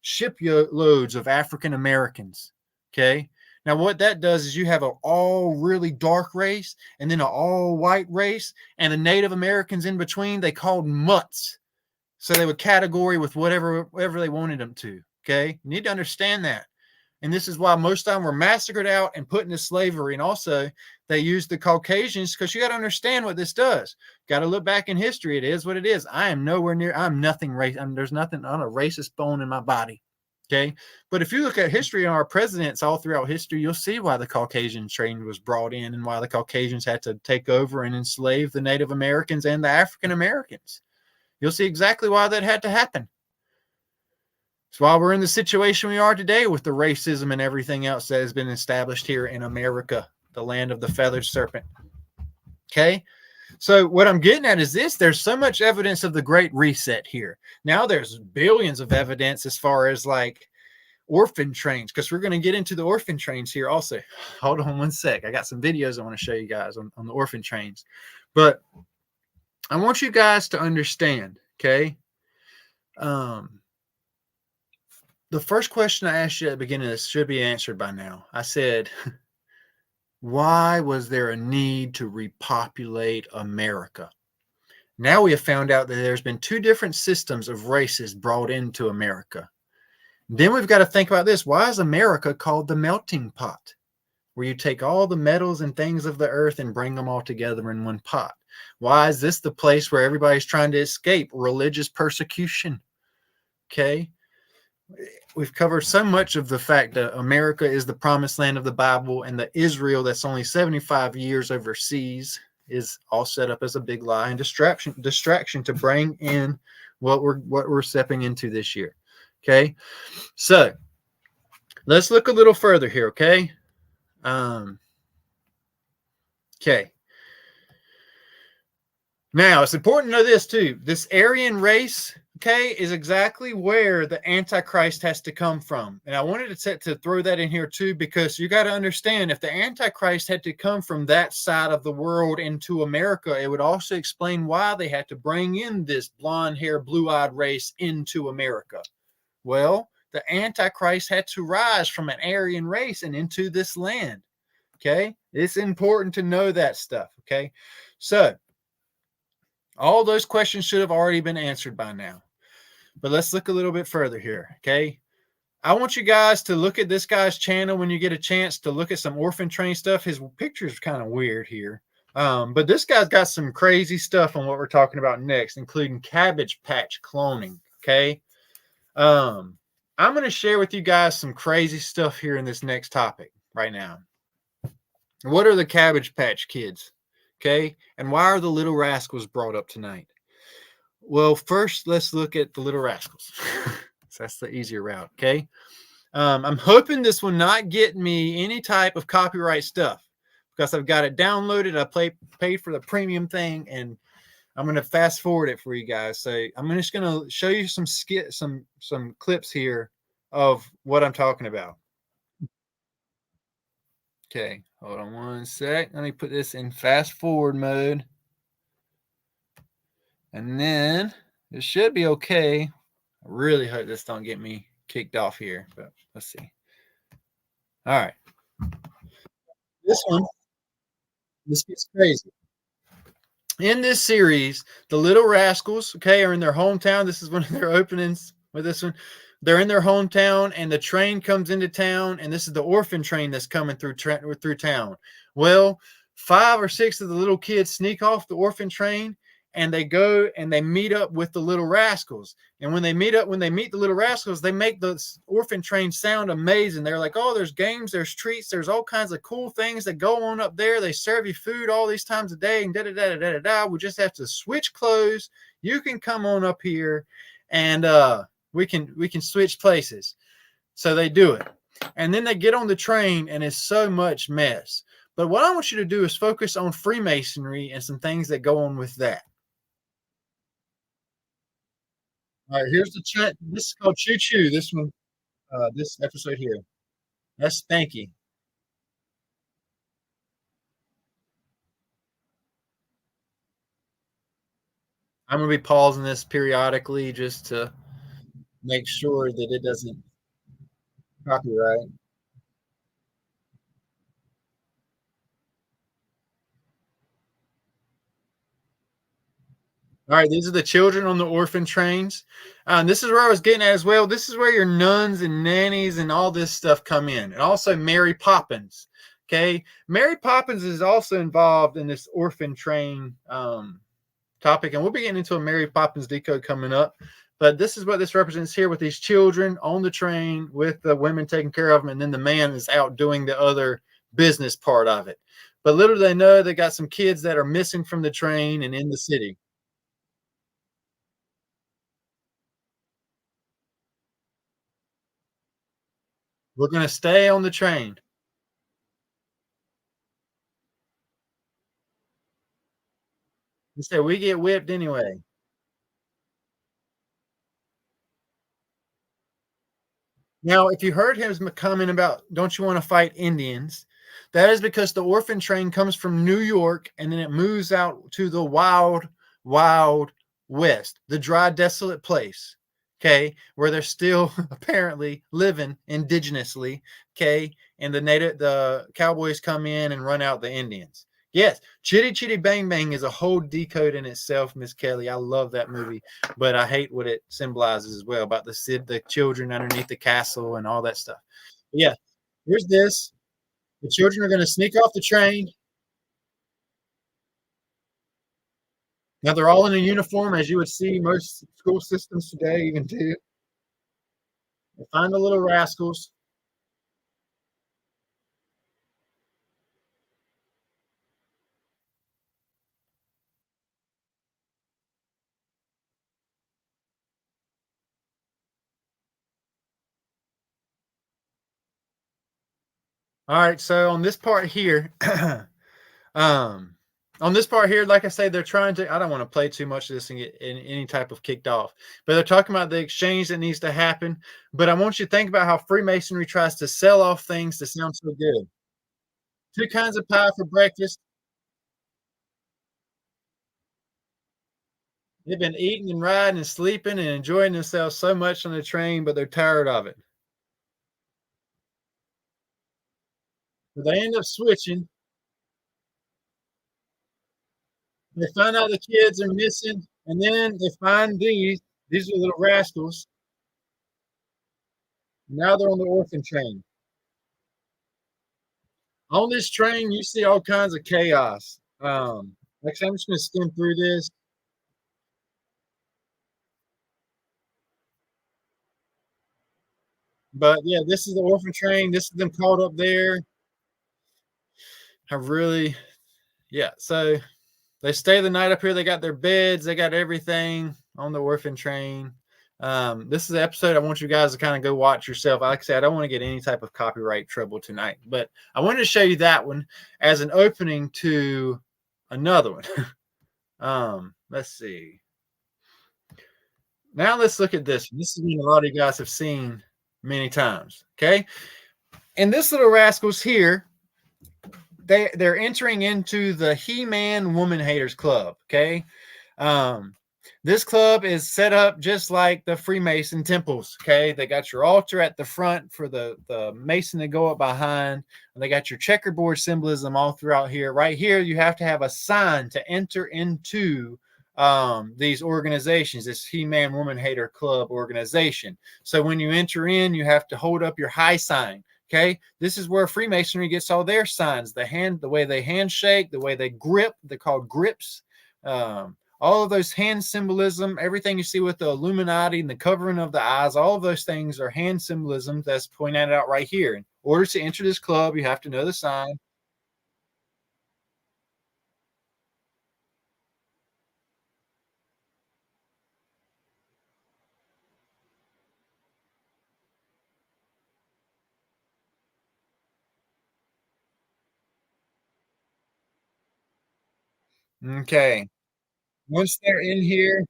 Shiploads of African Americans. Okay. Now, what that does is you have an all really dark race and then an all white race, and the Native Americans in between, they called mutts. So they would category with whatever they wanted them to. Okay. You need to understand that. And this is why most of them were massacred out and put into slavery. And also, they used the Caucasians, because you got to understand what this does. Got to look back in history. It is what it is. I am nowhere near, I'm nothing race. There's nothing on a racist bone in my body. Okay. But if you look at history and our presidents all throughout history, you'll see why the Caucasian train was brought in and why the Caucasians had to take over and enslave the Native Americans and the African Americans. You'll see exactly why that had to happen. That's why we're in the situation we are today with the racism and everything else that has been established here in America, the land of the feathered serpent. Okay. So what I'm getting at is this: there's so much evidence of the Great Reset here. Now there's billions of evidence as far as like orphan trains, because we're going to get into the orphan trains here also. Hold on one sec. I got some videos I want to show you guys on the orphan trains. But I want you guys to understand, okay? The first question I asked you at the beginning of this should be answered by now. I said, why was there a need to repopulate America? Now we have found out that there's been two different systems of races brought into America. Then we've got to think about this. Why is America called the melting pot, where you take all the metals and things of the earth and bring them all together in one pot? Why is this the place where everybody's trying to escape religious persecution? Okay. We've covered so much of the fact that America is the promised land of the Bible, and the Israel that's only 75 years overseas is all set up as a big lie and distraction to bring in what we're stepping into this year. Okay. So let's look a little further here. Okay. Okay. Now, it's important to know this too. This Aryan race, okay, is exactly where the Antichrist has to come from. And I wanted to throw that in here too, because you got to understand, if the Antichrist had to come from that side of the world into America, it would also explain why they had to bring in this blonde hair, blue-eyed race into America. Well, the Antichrist had to rise from an Aryan race and into this land. Okay, it's important to know that stuff. Okay, so all those questions should have already been answered by now. But let's look a little bit further here, okay? I want you guys to look at this guy's channel when you get a chance to look at some Orphan Train stuff. His picture's kind of weird here. But this guy's got some crazy stuff on what we're talking about next, including Cabbage Patch cloning, okay? I'm going to share with you guys some crazy stuff here in this next topic right now. What are the Cabbage Patch Kids? Okay, and why are the Little Rascals brought up tonight? Well, first, let's look at the Little Rascals. So that's the easier route, okay? I'm hoping this will not get me any type of copyright stuff, because I've got it downloaded. I paid for the premium thing, and I'm going to fast forward it for you guys. So I'm just going to show you some clips here of what I'm talking about. Okay, hold on one sec. Let me put this in fast forward mode. And then it should be okay. I really hope this don't get me kicked off here, but let's see. All right. This one, this gets crazy. In this series, the Little Rascals, okay, are in their hometown. This is one of their openings with this one. They're in their hometown, and the train comes into town, and this is the orphan train that's coming through town. Well, 5 or 6 of the little kids sneak off the orphan train, and they go and they meet up with the Little Rascals. And when they meet the Little Rascals, they make the orphan train sound amazing. They're like, oh, there's games, there's treats, there's all kinds of cool things that go on up there. They serve you food all these times a day, and da da da da da da. We just have to switch clothes. You can come on up here, and we can switch places. So they do it, and then they get on the train, and it's so much mess. But what I want you to do is focus on Freemasonry and some things that go on with that. All right, here's the chat. This is called Choo Choo. This one, this episode here. That's Spanky. I'm gonna be pausing this periodically just to make sure that it doesn't copyright. All right, these are the children on the orphan trains. This is where I was getting at as well. This is where your nuns and nannies and all this stuff come in, and also Mary Poppins. Okay, Mary Poppins is also involved in this orphan train topic, and we'll be getting into a Mary Poppins decode coming up. But this is what this represents here with these children on the train with the women taking care of them, and then the man is out doing the other business part of it. But little do they know, they got some kids that are missing from the train and in the city. We're going to stay on the train. He said, we get whipped anyway. Now, if you heard his comment about don't you want to fight Indians, that is because the orphan train comes from New York and then it moves out to the wild, wild west, the dry, desolate place, okay, where they're still apparently living indigenously, okay, and the cowboys come in and run out the Indians. Yes, Chitty Chitty Bang Bang is a whole decode in itself, Miss Kelly. I love that movie, but I hate what it symbolizes as well about the children underneath the castle and all that stuff. But yeah, here's this. The children are going to sneak off the train. Now they're all in a uniform, as you would see most school systems today even do. They find the little rascals. All right, so on this part here, um, on this part here, like I say, they're trying to. I don't want to play too much of this and get in any type of kicked off, but they're talking about the exchange that needs to happen. But I want you to think about how Freemasonry tries to sell off things to sound so good. 2 kinds of pie for breakfast. They've been eating and riding and sleeping and enjoying themselves so much on the train, but they're tired of it. So they end up switching. They find out the kids are missing, and then they find these. These are little rascals. Now they're on the orphan train. On this train, you see all kinds of chaos. Like I said, I'm just going to skim through this. But yeah, this is the orphan train. This is them caught up there. I really, yeah. So they stay the night up here. They got their beds. They got everything on the orphan train. This is the episode I want you guys to kind of go watch yourself. Like I said, I don't want to get any type of copyright trouble tonight, but I wanted to show you that one as an opening to another one. Let's see. Now let's look at this. This is one a lot of you guys have seen many times. Okay. And this little rascals here, they're entering into the He-Man Woman Haters Club. Okay. Um, this club is set up just like the Freemason temples. Okay, they got your altar at the front for the Mason to go up behind, and they got your checkerboard symbolism all throughout here. Right here, you have to have a sign to enter into these organizations, this He-Man Woman Hater Club organization. So when you enter in, you have to hold up your high sign. Okay, this is where Freemasonry gets all their signs: the way they handshake, the way they grip. They're called grips. All of those hand symbolism, everything you see with the Illuminati and the covering of the eyes, all of those things are hand symbolism that's pointed out right here. In order to enter this club, you have to know the sign. Okay. Once they're in here,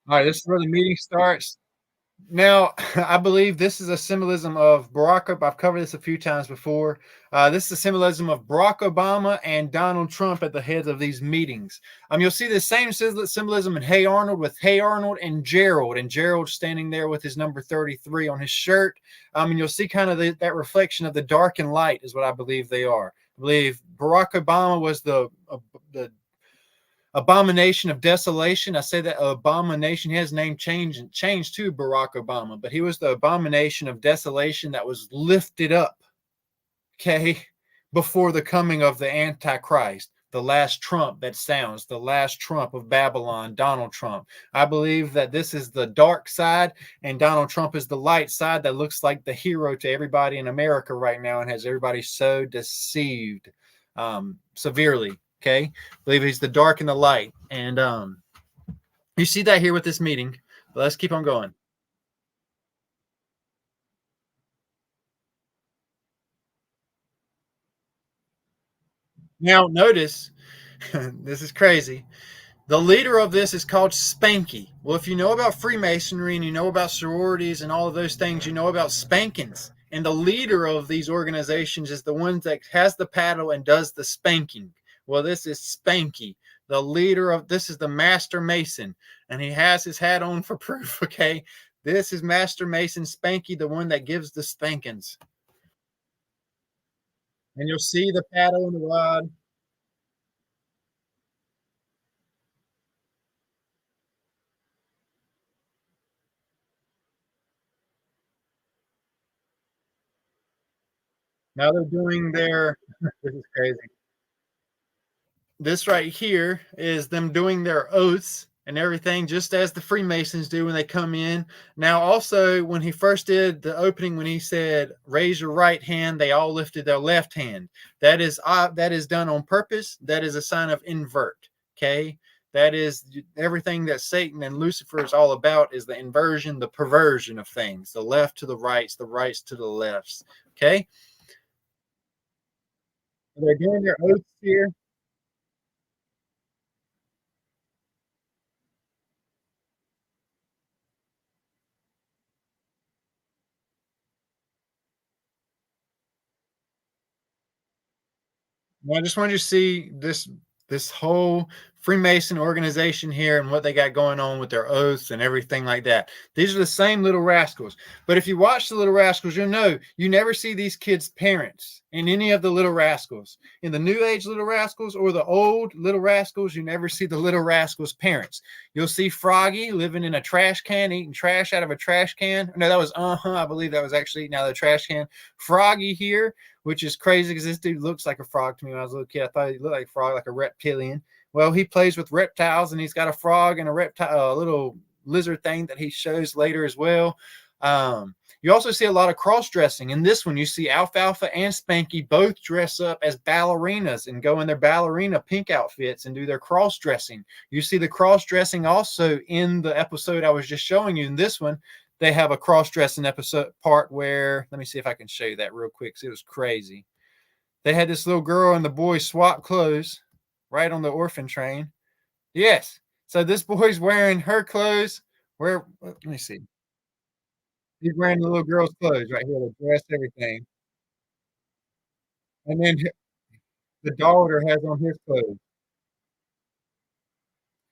all right, this is where the meeting starts. Now, I believe this is a symbolism of Barack Obama. I've covered this a few times before. This is a symbolism of Barack Obama and Donald Trump at the heads of these meetings. You'll see the same symbolism in Hey Arnold with Hey Arnold and Gerald standing there with his number 33 on his shirt. And you'll see kind of that reflection of the dark and light is what I believe they are. I believe Barack Obama was the abomination of desolation. I say that abomination. His name changed to Barack Obama, but he was the abomination of desolation that was lifted up, okay, before the coming of the Antichrist, the last trump that sounds, the last trump of Babylon, Donald Trump. I believe that this is the dark side and Donald Trump is the light side that looks like the hero to everybody in America right now and has everybody so deceived severely. Okay, I believe he's the dark and the light, and you see that here with this meeting. But let's keep on going. Now, notice this is crazy. The leader of this is called Spanky. Well, if you know about Freemasonry and you know about sororities and all of those things, you know about spankings. And the leader of these organizations is the one that has the paddle and does the spanking. Well, this is Spanky. The leader of this is the Master Mason, and he has his hat on for proof. Okay, this is Master Mason Spanky, the one that gives the spankings. And you'll see the paddle and the rod. Now they're doing their. This is crazy. This right here is them doing their oaths and everything, just as the Freemasons do when they come in. Now, also, when he first did the opening, when he said, raise your right hand, they all lifted their left hand. That is done on purpose. That is a sign of invert. Okay. That is everything that Satan and Lucifer is all about is the inversion, the perversion of things, the left to the rights to the lefts. Okay. They're doing their oaths here. Well, I just wanted you to see this whole Freemason organization here and what they got going on with their oaths and everything like that. These are the same little rascals. But if you watch the little rascals, you'll know you never see these kids' parents in any of the little rascals. In the new age little rascals or the old little rascals, you never see the little rascals' parents. You'll see Froggy living in a trash can, eating trash out of a trash can. No, that was I believe that was actually eating out of the trash can. Froggy here, which is crazy because this dude looks like a frog to me when I was a little kid. I thought he looked like a frog, like a reptilian. Well, he plays with reptiles and he's got a frog and a reptile, a little lizard thing that he shows later as well. You also see a lot of cross dressing. In this one, you see Alfalfa and Spanky both dress up as ballerinas and go in their ballerina pink outfits and do their cross dressing. You see the cross dressing also in the episode I was just showing you. In this one, they have a cross dressing episode part where, let me see if I can show you that real quick. It was crazy. They had this little girl and the boy swap clothes right on the orphan train. Yes. So this boy's wearing her clothes. Let me see. He's wearing the little girl's clothes right here, the dress, everything. And then the daughter has on his clothes.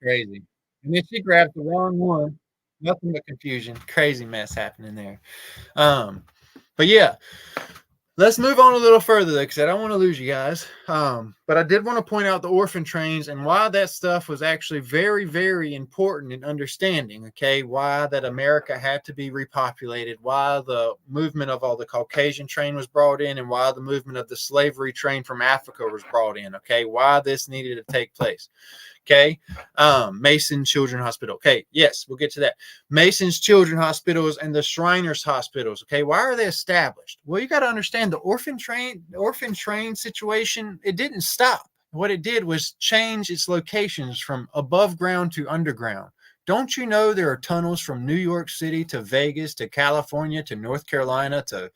Crazy. And then she grabs the wrong one. Nothing but confusion. Crazy mess happening there. Um, but yeah, let's move on a little further though, because I don't want to lose you guys. But I did want to point out the orphan trains and why that stuff was actually very, very important in understanding, okay, why that America had to be repopulated, why the movement of all the Caucasian train was brought in, and why the movement of the slavery train from Africa was brought in, okay, why this needed to take place. Okay. Mason Children's Hospital. Okay. Yes, we'll get to that. Mason's Children's Hospitals and the Shriners Hospitals. Okay. Why are they established? Well, you got to understand the orphan train situation. It didn't stop. What it did was change its locations from above ground to underground. Don't you know there are tunnels from New York City to Vegas to California to North Carolina to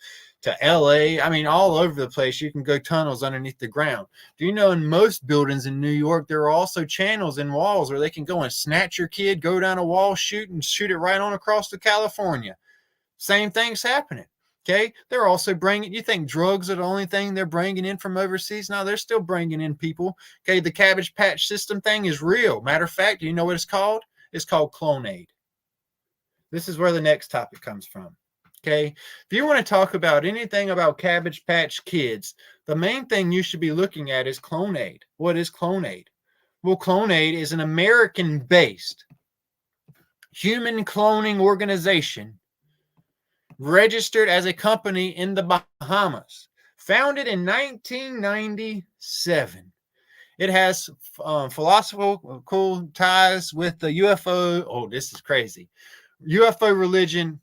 LA? I mean, all over the place. You can go tunnels underneath the ground. Do you know in most buildings in New York, there are also channels in walls where they can go and snatch your kid, go down a wall, shoot it right on across to California. Same thing's happening. Okay. They're also bringing, you think drugs are the only thing they're bringing in from overseas? No, they're still bringing in people. Okay. The Cabbage Patch System thing is real. Matter of fact, do you know what it's called? It's called Clonade. This is where the next topic comes from. Okay. If you want to talk about anything about Cabbage Patch Kids, the main thing you should be looking at is Clonade. What is Clonade? Well, Clonade is an American-based human cloning organization registered as a company in the Bahamas, founded in 1997. It has philosophical ties with the UFO. Oh, this is crazy. UFO religion,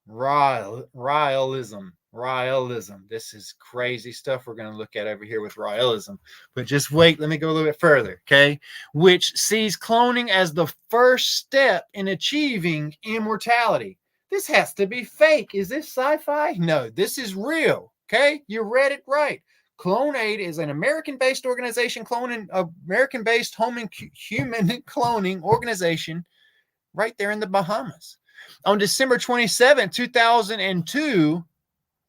Rialism. This is crazy stuff we're going to look at over here with Rialism. But just wait, let me go a little bit further, okay? Which sees cloning as the first step in achieving immortality. This has to be fake. Is this sci-fi? No, this is real, okay? You read it right. Clonade is an American-based organization, American-based human cloning organization right there in the Bahamas. On December 27, 2002,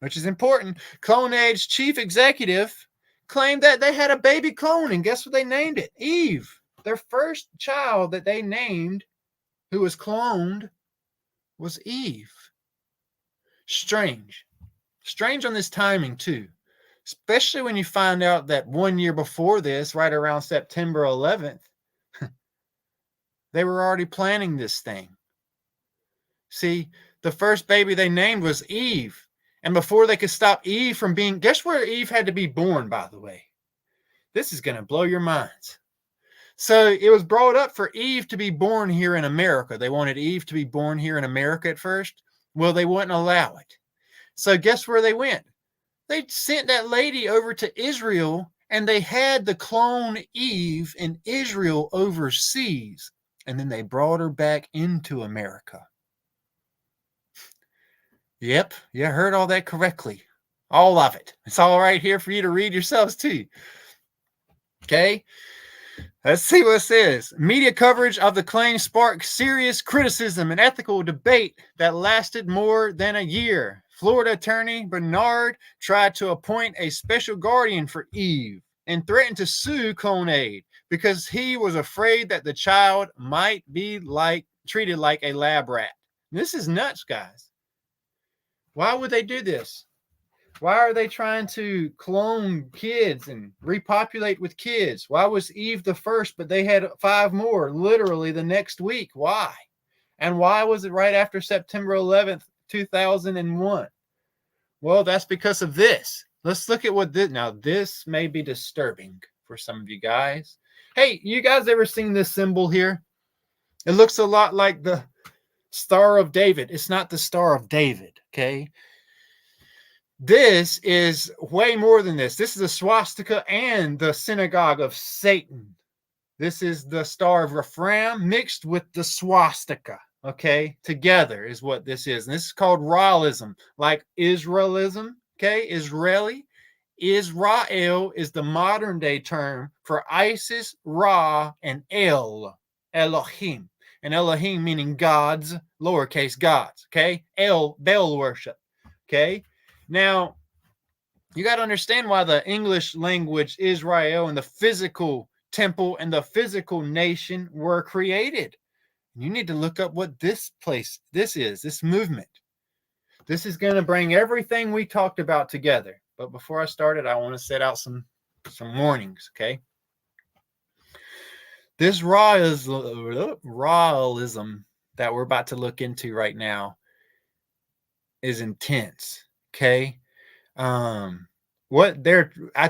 which is important, Clonade's chief executive claimed that they had a baby clone, and guess what they named it? Eve. Their first child that they named who was cloned was Eve. Strange. Strange on this timing, too. Especially when you find out that 1 year before this, right around September 11th, they were already planning this thing. See, the first baby they named was Eve. And before they could stop Eve from being, guess where Eve had to be born, by the way? This is going to blow your minds. So it was brought up for Eve to be born here in America. They wanted Eve to be born here in America at first. Well, they wouldn't allow it. So guess where they went? They sent that lady over to Israel, and they had the clone Eve in Israel overseas. And then they brought her back into America. Yep, you heard all that correctly. All of it. It's all right here for you to read yourselves too. Okay, let's see what it says. Media coverage of the claim sparked serious criticism and ethical debate that lasted more than a year. Florida attorney Bernard tried to appoint a special guardian for Eve and threatened to sue Clonade because he was afraid that the child might be treated like a lab rat. This is nuts, guys. Why would they do this? Why are they trying to clone kids and repopulate with kids? Why was Eve the first, but they had 5 more literally the next week? Why? And why was it right after September 11th, 2001? Well, that's because of this. Let's look at what this, now this may be disturbing for some of you guys. Hey, you guys ever seen this symbol here? It looks a lot like the Star of David. It's not the Star of David, okay? This is way more than this. This is a swastika and the synagogue of Satan. This is the Star of Ephraim mixed with the swastika, okay? Together is what this is. And this is called Raalism, like Israelism, okay? Israeli. Israel is the modern day term for Isis, Ra, and Elohim. And Elohim meaning gods, lowercase gods. Okay. Baal worship. Okay. Now, you got to understand why the English language, Israel, and the physical temple and the physical nation were created. You need to look up what this is, this movement. This is going to bring everything we talked about together. But before I started, I want to set out some warnings, okay? This Raalism that we're about to look into right now is intense, okay? I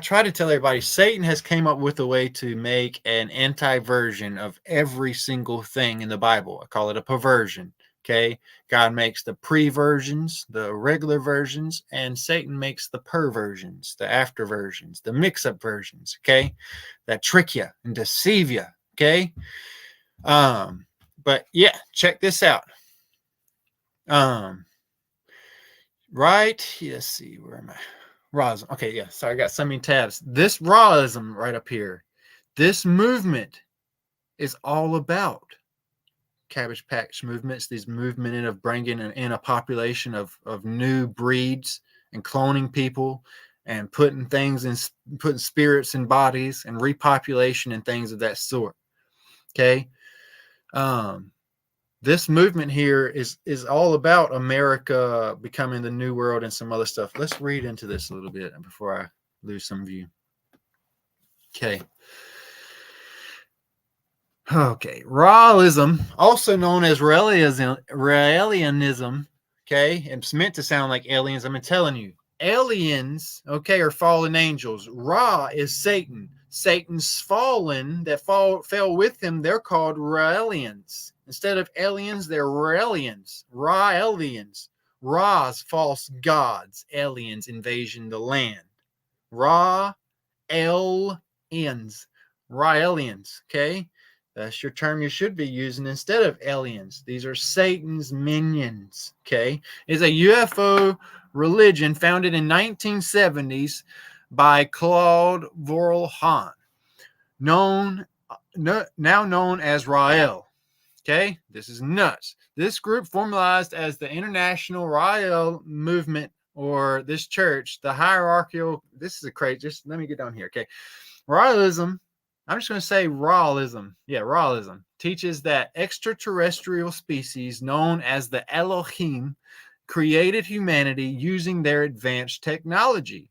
try to tell everybody, Satan has came up with a way to make an anti-version of every single thing in the Bible. I call it a perversion. Okay. God makes the pre-versions, the regular versions, and Satan makes the perversions, the after versions, the mix-up versions. Okay. That trick you and deceive you. Okay. But yeah, check this out. Right. Let's see, where am I? Rawism. Okay, yeah. Sorry, I got so many tabs. This Rawism right up here, this movement is all about Cabbage Patch movements, these movement of bringing in a population of new breeds and cloning people and putting spirits in bodies and repopulation and things of that sort. Okay. This movement here is all about America becoming the new world and some other stuff. Let's read into this a little bit before I lose some of you. Okay. Okay. Raalism, also known as Raelianism, okay? It's meant to sound like aliens. I'm telling you. Aliens, okay, are fallen angels. Ra is Satan. Satan's fallen that fell with him, they're called Raelians. Instead of aliens, they're Raelians. Raelians. Ra's false gods. Aliens invasion the land. Ra-el-ians. Raelians, okay? That's your term you should be using instead of aliens. These are Satan's minions, okay? It's a UFO religion founded in 1970s by Claude Vorlhan, now known as Rael. Okay, this is nuts. This group formalized as the International Rael Movement, or this church, the hierarchical. This is a crazy. Just let me get down here. Okay, Raelism. I'm just going to say Raelism. Yeah, Raelism teaches that extraterrestrial species known as the Elohim created humanity using their advanced technology.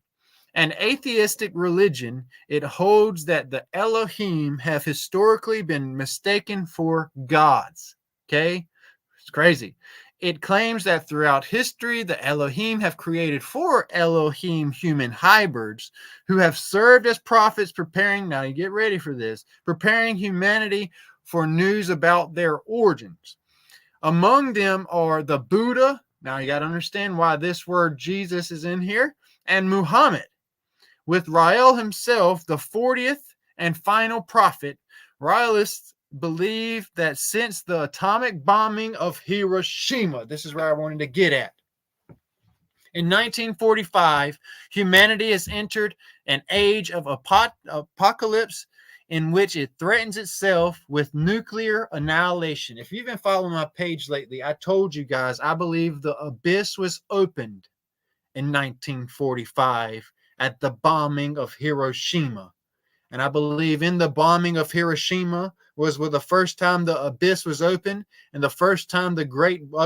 An atheistic religion, it holds that the Elohim have historically been mistaken for gods. Okay? It's crazy. It claims that throughout history, the Elohim have created 4 Elohim human hybrids who have served as prophets now you get ready for this, preparing humanity for news about their origins. Among them are the Buddha. Now you got to understand why this word Jesus is in here, and Muhammad. With Rael himself, the 40th and final prophet, Raelists believe that since the atomic bombing of Hiroshima, this is where I wanted to get at. In 1945, humanity has entered an age of apocalypse in which it threatens itself with nuclear annihilation. If you've been following my page lately, I told you guys I believe the abyss was opened in 1945 at the bombing of Hiroshima. And I believe in the bombing of Hiroshima was the first time the abyss was open, and the first time a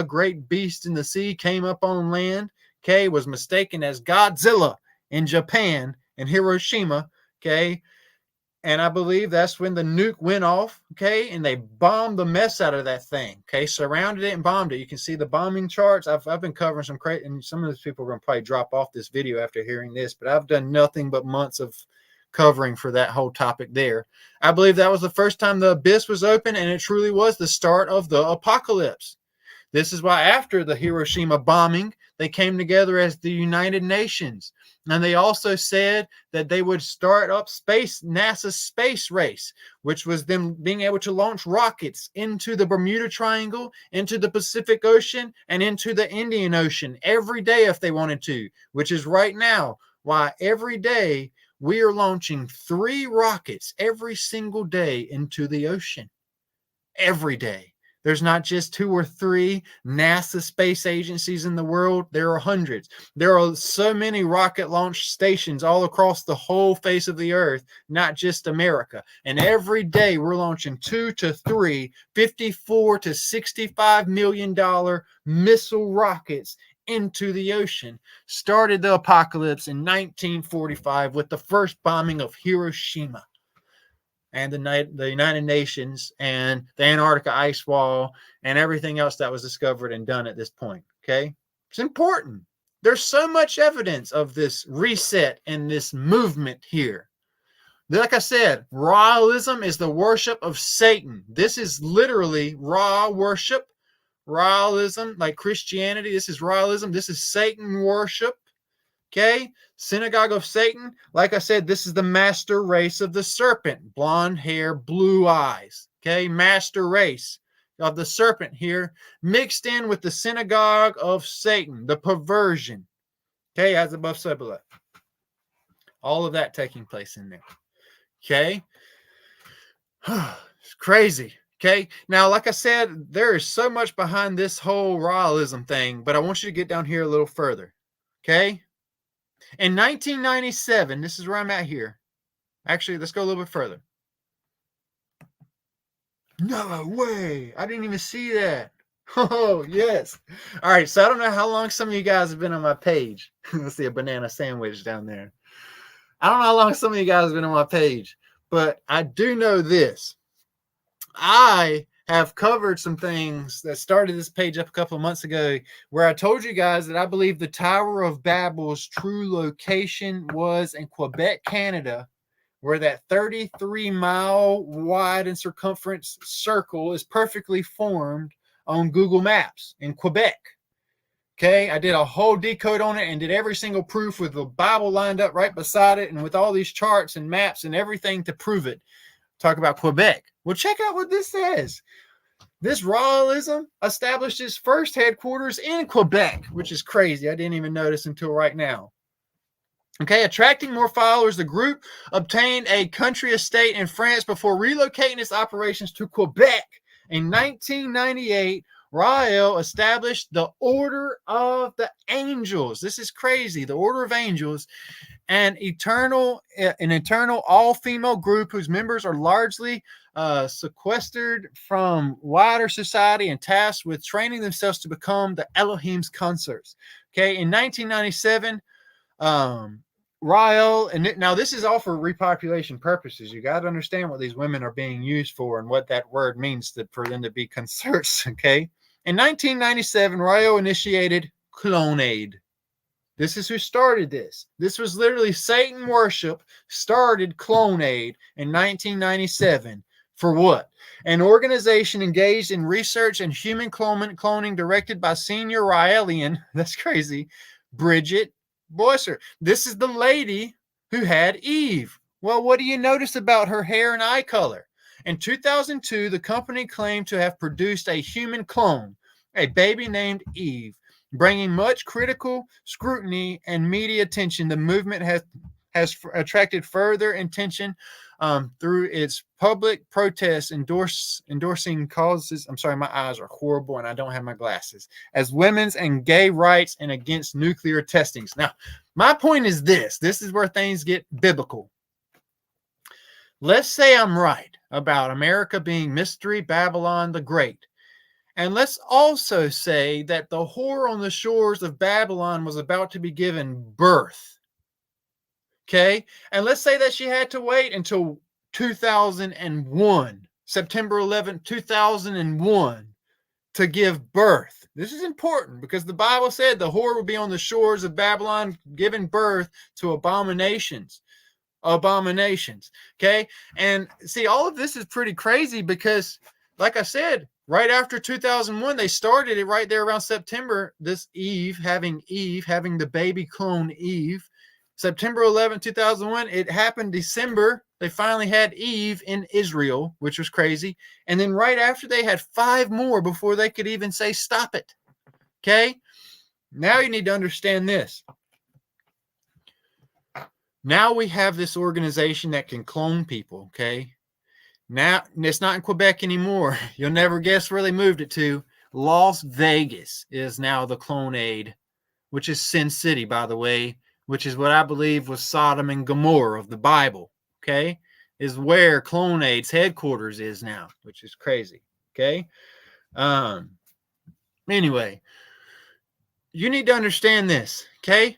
great beast in the sea came up on land, okay, was mistaken as Godzilla in Japan and Hiroshima, okay. And I believe that's when the nuke went off, okay, and they bombed the mess out of that thing, okay, surrounded it and bombed it. You can see the bombing charts. I've been covering some crazy, and some of those people are going to probably drop off this video after hearing this, but I've done nothing but months of covering for that whole topic there. I believe that was the first time the abyss was open, and it truly was the start of the apocalypse. This is why after the Hiroshima bombing, they came together as the United Nations. And they also said that they would start up NASA's space race, which was them being able to launch rockets into the Bermuda Triangle, into the Pacific Ocean, and into the Indian Ocean every day if they wanted to, which is right now why every day we are launching 3 rockets every single day into the ocean. Every day. There's not just 2 or 3 NASA space agencies in the world. There are hundreds. There are so many rocket launch stations all across the whole face of the earth, not just America. And every day we're launching 2 to 3 $54 to $65 million missile rockets into the ocean. Started the apocalypse in 1945 with the first bombing of Hiroshima and the United Nations and the Antarctica ice wall and everything else that was discovered and done at this point. Okay. It's important. There's so much evidence of this reset and this movement here. Like I said, Raalism is the worship of Satan. This is literally Ra worship. Raalism, like Christianity, this is Raalism. This is Satan worship. Okay, synagogue of Satan. Like I said, this is the master race of the serpent. Blonde hair, blue eyes. Okay, master race of the serpent here, mixed in with the synagogue of Satan, the perversion. Okay, as above, so below. All of that taking place in there. Okay, it's crazy. Okay, now, like I said, there is so much behind this whole Raalism thing, but I want you to get down here a little further. Okay. In 1997, this is where I'm at here. Actually, let's go a little bit further. No way. I didn't even see that. Oh, yes. All right. So I don't know how long some of you guys have been on my page. Let's see a banana sandwich down there. I don't know how long some of you guys have been on my page, but I do know this. I have covered some things that started this page up a couple of months ago where I told you guys that I believe the Tower of Babel's true location was in Quebec, Canada, where that 33-mile wide and circumference circle is perfectly formed on Google Maps in Quebec. Okay, I did a whole decode on it and did every single proof with the Bible lined up right beside it and with all these charts and maps and everything to prove it. Talk about Quebec. Well, check out what this says. This Raalism established its first headquarters in Quebec, which is crazy. I didn't even notice until right now. Okay, attracting more followers, the group obtained a country estate in France before relocating its operations to Quebec. In 1998, Rael established the Order of the Angels. This is crazy. The Order of Angels, an eternal all-female group whose members are largely sequestered from wider society and tasked with training themselves to become the Elohim's consorts. Okay, in 1997, Rael, and now this is all for repopulation purposes. You got to understand what these women are being used for and what that word means for them to be consorts. Okay, in 1997, Rael initiated Clonade. This is who started this. This was literally Satan worship started Clonade in 1997. For what? An organization engaged in research and human cloning directed by senior Raelian, that's crazy, Bridget Boyser. This is the lady who had Eve. Well, what do you notice about her hair and eye color? In 2002, the company claimed to have produced a human clone, a baby named Eve. Bringing much critical scrutiny and media attention, the movement has attracted further attention through its public protests endorsing causes. I'm sorry, my eyes are horrible and I don't have my glasses. As women's and gay rights and against nuclear testings. Now, my point is this. This is where things get biblical. Let's say I'm right about America being Mystery Babylon the Great. And let's also say that the whore on the shores of Babylon was about to be given birth. Okay? And let's say that she had to wait until 2001, September 11th, 2001, to give birth. This is important because the Bible said the whore would be on the shores of Babylon giving birth to abominations. Okay? And see, all of this is pretty crazy because, like I said, right after 2001, they started it right there around September. This Eve having the baby clone Eve. September 11, 2001, it happened December. They finally had Eve in Israel, which was crazy. And then right after, they had 5 more before they could even say stop it. Okay? Now you need to understand this. Now we have this organization that can clone people, okay? Now, it's not in Quebec anymore. You'll never guess where they moved it to. Las Vegas is now the clonade, which is Sin City, by the way, which is what I believe was Sodom and Gomorrah of the Bible, okay? Is where Clonade's headquarters is now, which is crazy, okay? Anyway, you need to understand this, okay?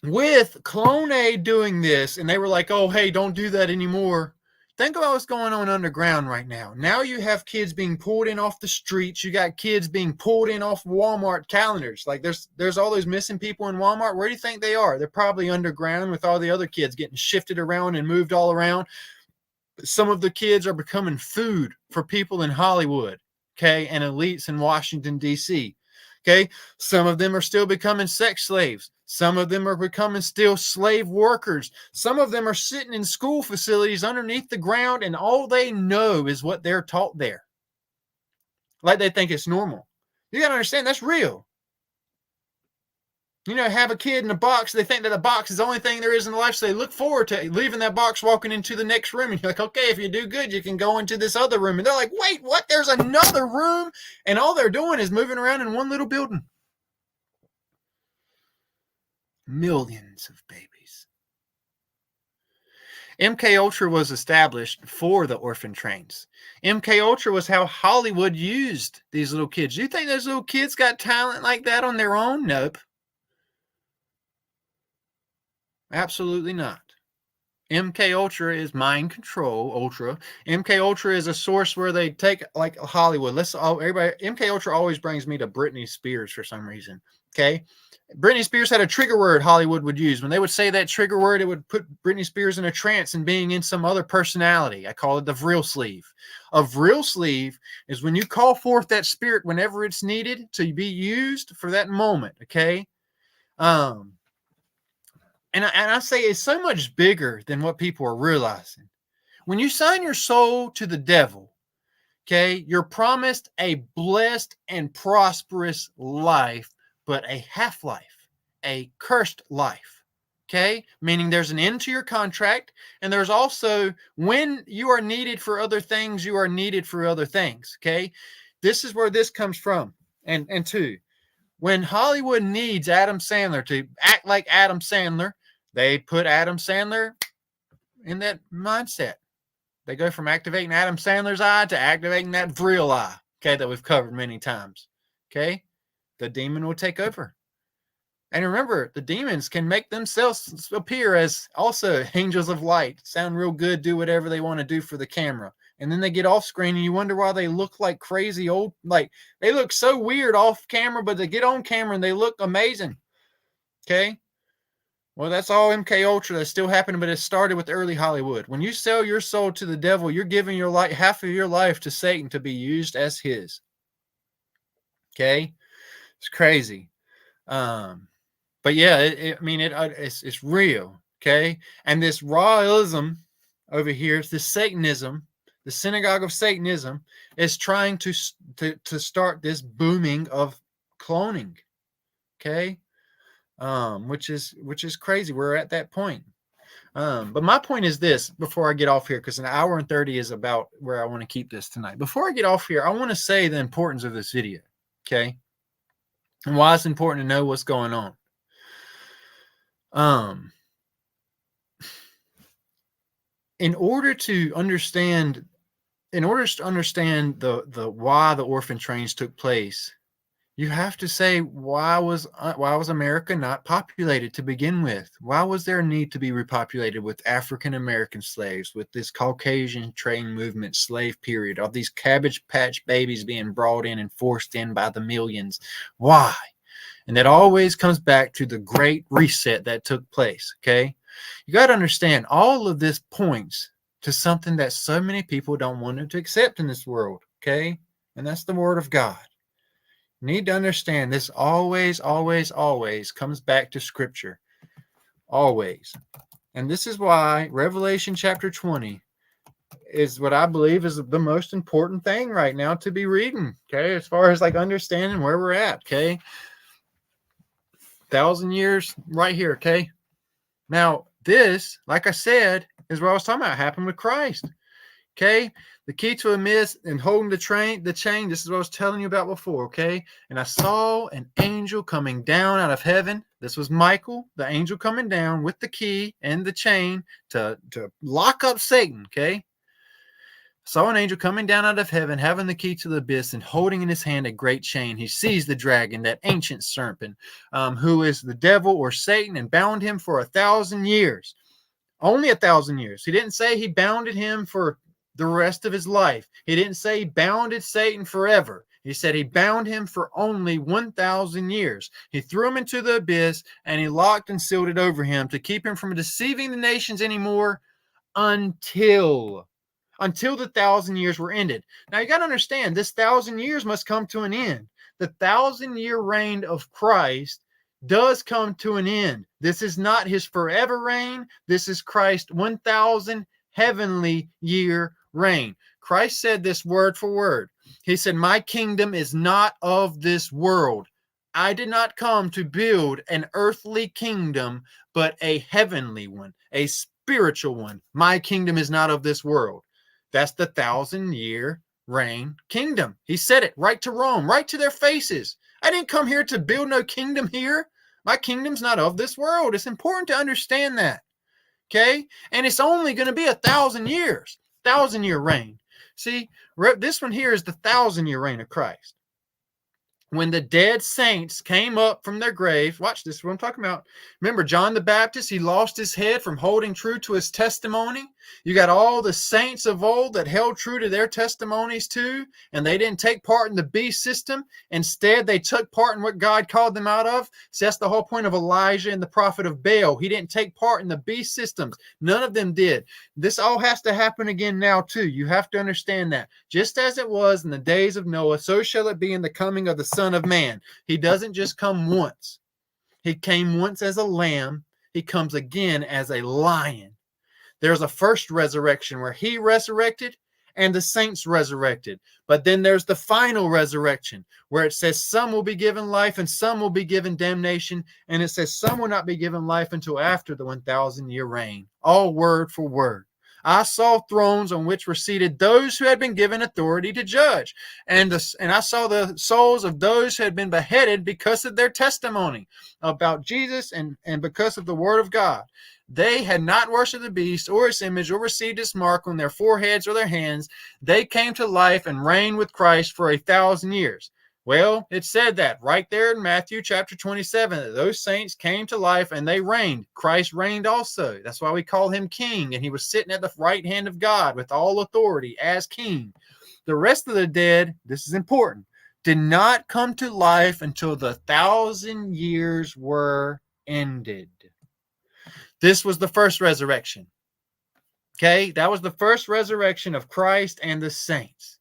With Clonade doing this, and they were like, oh, hey, don't do that anymore. Think about what's going on underground right now. Now you have kids being pulled in off the streets. You got kids being pulled in off Walmart calendars. Like there's all those missing people in Walmart. Where do you think they are? They're probably underground with all the other kids getting shifted around and moved all around. Some of the kids are becoming food for people in Hollywood, okay, and elites in Washington, D.C., okay? Some of them are still becoming sex slaves. Some of them are becoming still slave workers. Some of them are sitting in school facilities underneath the ground, and all they know is what they're taught there. Like they think it's normal. You got to understand, that's real. You know, have a kid in a box. They think that a box is the only thing there is in life, so they look forward to leaving that box, walking into the next room. And you're like, okay, if you do good, you can go into this other room. And they're like, wait, what? There's another room? And all they're doing is moving around in one little building. Millions of babies. MK Ultra was established for the orphan trains. MK Ultra was how Hollywood used these little kids. You think those little kids got talent like that on their own? Nope. Absolutely not. MK Ultra is mind control. MK Ultra is a source where they take like Hollywood. MK Ultra always brings me to Britney Spears for some reason. Okay, Britney Spears had a trigger word Hollywood would use. When they would say that trigger word, it would put Britney Spears in a trance and being in some other personality. I call it the vril sleeve. A vril sleeve is when you call forth that spirit whenever it's needed to be used for that moment. Okay. And I say it's so much bigger than what people are realizing. When you sign your soul to the devil, okay, you're promised a blessed and prosperous life, but a half-life, a cursed life, okay? Meaning there's an end to your contract, and there's also when you are needed for other things, you are needed for other things, okay? This is where this comes from. And two, when Hollywood needs Adam Sandler to act like Adam Sandler, they put Adam Sandler in that mindset. They go from activating Adam Sandler's eye to activating that vril eye, okay, that we've covered many times, okay? The demon will take over. And remember, the demons can make themselves appear as also angels of light, sound real good, do whatever they want to do for the camera. And then they get off screen and you wonder why they look like crazy old, like they look so weird off camera, but they get on camera and they look amazing, okay? Well, that's all MK Ultra that's still happening, but it started with early Hollywood. When you sell your soul to the devil, you're giving your life, half of your life to Satan to be used as his. Okay, it's crazy. But yeah, it's real. Okay, and this rawism over here, this Satanism, the synagogue of Satanism, is trying to start this booming of cloning. Okay. Which is crazy. We're at that point. But my point is this before I get off here, because an hour and 30 is about where I want to keep this tonight. Before I get off here, I want to say the importance of this video, okay? And why it's important to know what's going on. In order to understand the why the orphan trains took place, you have to say, why was America not populated to begin with? Why was there a need to be repopulated with African American slaves, with this Caucasian train movement slave period, of these Cabbage Patch babies being brought in and forced in by the millions? Why? And that always comes back to the Great Reset that took place, okay? You got to understand, all of this points to something that so many people don't want to accept in this world, okay? And that's the Word of God. Need to understand this always comes back to Scripture. Always. And this is why Revelation chapter 20 is what I believe is the most important thing right now to be reading, okay? As far as like understanding where we're at, okay? 1,000 years right here, okay? Now, this, like I said, is what I was talking about, happened with Christ. Okay, the key to a miss and holding the chain. This is what I was telling you about before. Okay, and I saw an angel coming down out of heaven. This was Michael, the angel coming down with the key and the chain to lock up Satan. Okay, saw an angel coming down out of heaven, having the key to the abyss and holding in his hand a great chain. He seized the dragon, that ancient serpent, who is the devil or Satan, and bound him for 1,000 years. Only 1,000 years. He didn't say he bounded him for the rest of his life. He didn't say he bounded Satan forever. He said he bound him for only 1,000 years. He threw him into the abyss and he locked and sealed it over him to keep him from deceiving the nations anymore until the 1,000 years were ended. Now you got to understand, this 1,000 years must come to an end. The 1,000-year reign of Christ does come to an end. This is not his forever reign. This is Christ's 1,000 heavenly year reign. Christ said this word for word. He said, "My kingdom is not of this world. I did not come to build an earthly kingdom, but a heavenly one, a spiritual one. My kingdom is not of this world." That's the 1,000-year reign kingdom. He said it right to Rome, right to their faces. I didn't come here to build no kingdom here. My kingdom's not of this world. It's important to understand that. Okay? And it's only going to be 1,000 years. 1,000-year reign. See, this one here is the 1,000-year reign of Christ. When the dead saints came up from their grave, watch this, what I'm talking about. Remember, John the Baptist, he lost his head from holding true to his testimony. You got all the saints of old that held true to their testimonies too, and they didn't take part in the beast system. Instead, they took part in what God called them out of. See, that's the whole point of Elijah and the prophet of Baal. He didn't take part in the beast systems. None of them did. This all has to happen again now too. You have to understand that. Just as it was in the days of Noah, so shall it be in the coming of the Son of Man. He doesn't just come once. He came once as a lamb. He comes again as a lion. There's a first resurrection where he resurrected and the saints resurrected. But then there's the final resurrection where it says some will be given life and some will be given damnation. And it says some will not be given life until after the 1,000-year reign. All word for word. I saw thrones on which were seated those who had been given authority to judge. And I saw the souls of those who had been beheaded because of their testimony about Jesus and because of the word of God. They had not worshipped the beast or its image or received its mark on their foreheads or their hands. They came to life and reigned with Christ for 1,000 years. Well, it said that right there in Matthew chapter 27, that those saints came to life and they reigned. Christ reigned also. That's why we call him king. And he was sitting at the right hand of God with all authority as king. The rest of the dead, this is important, did not come to life until the 1,000 years were ended. This was the first resurrection. Okay, that was the first resurrection of Christ and the saints.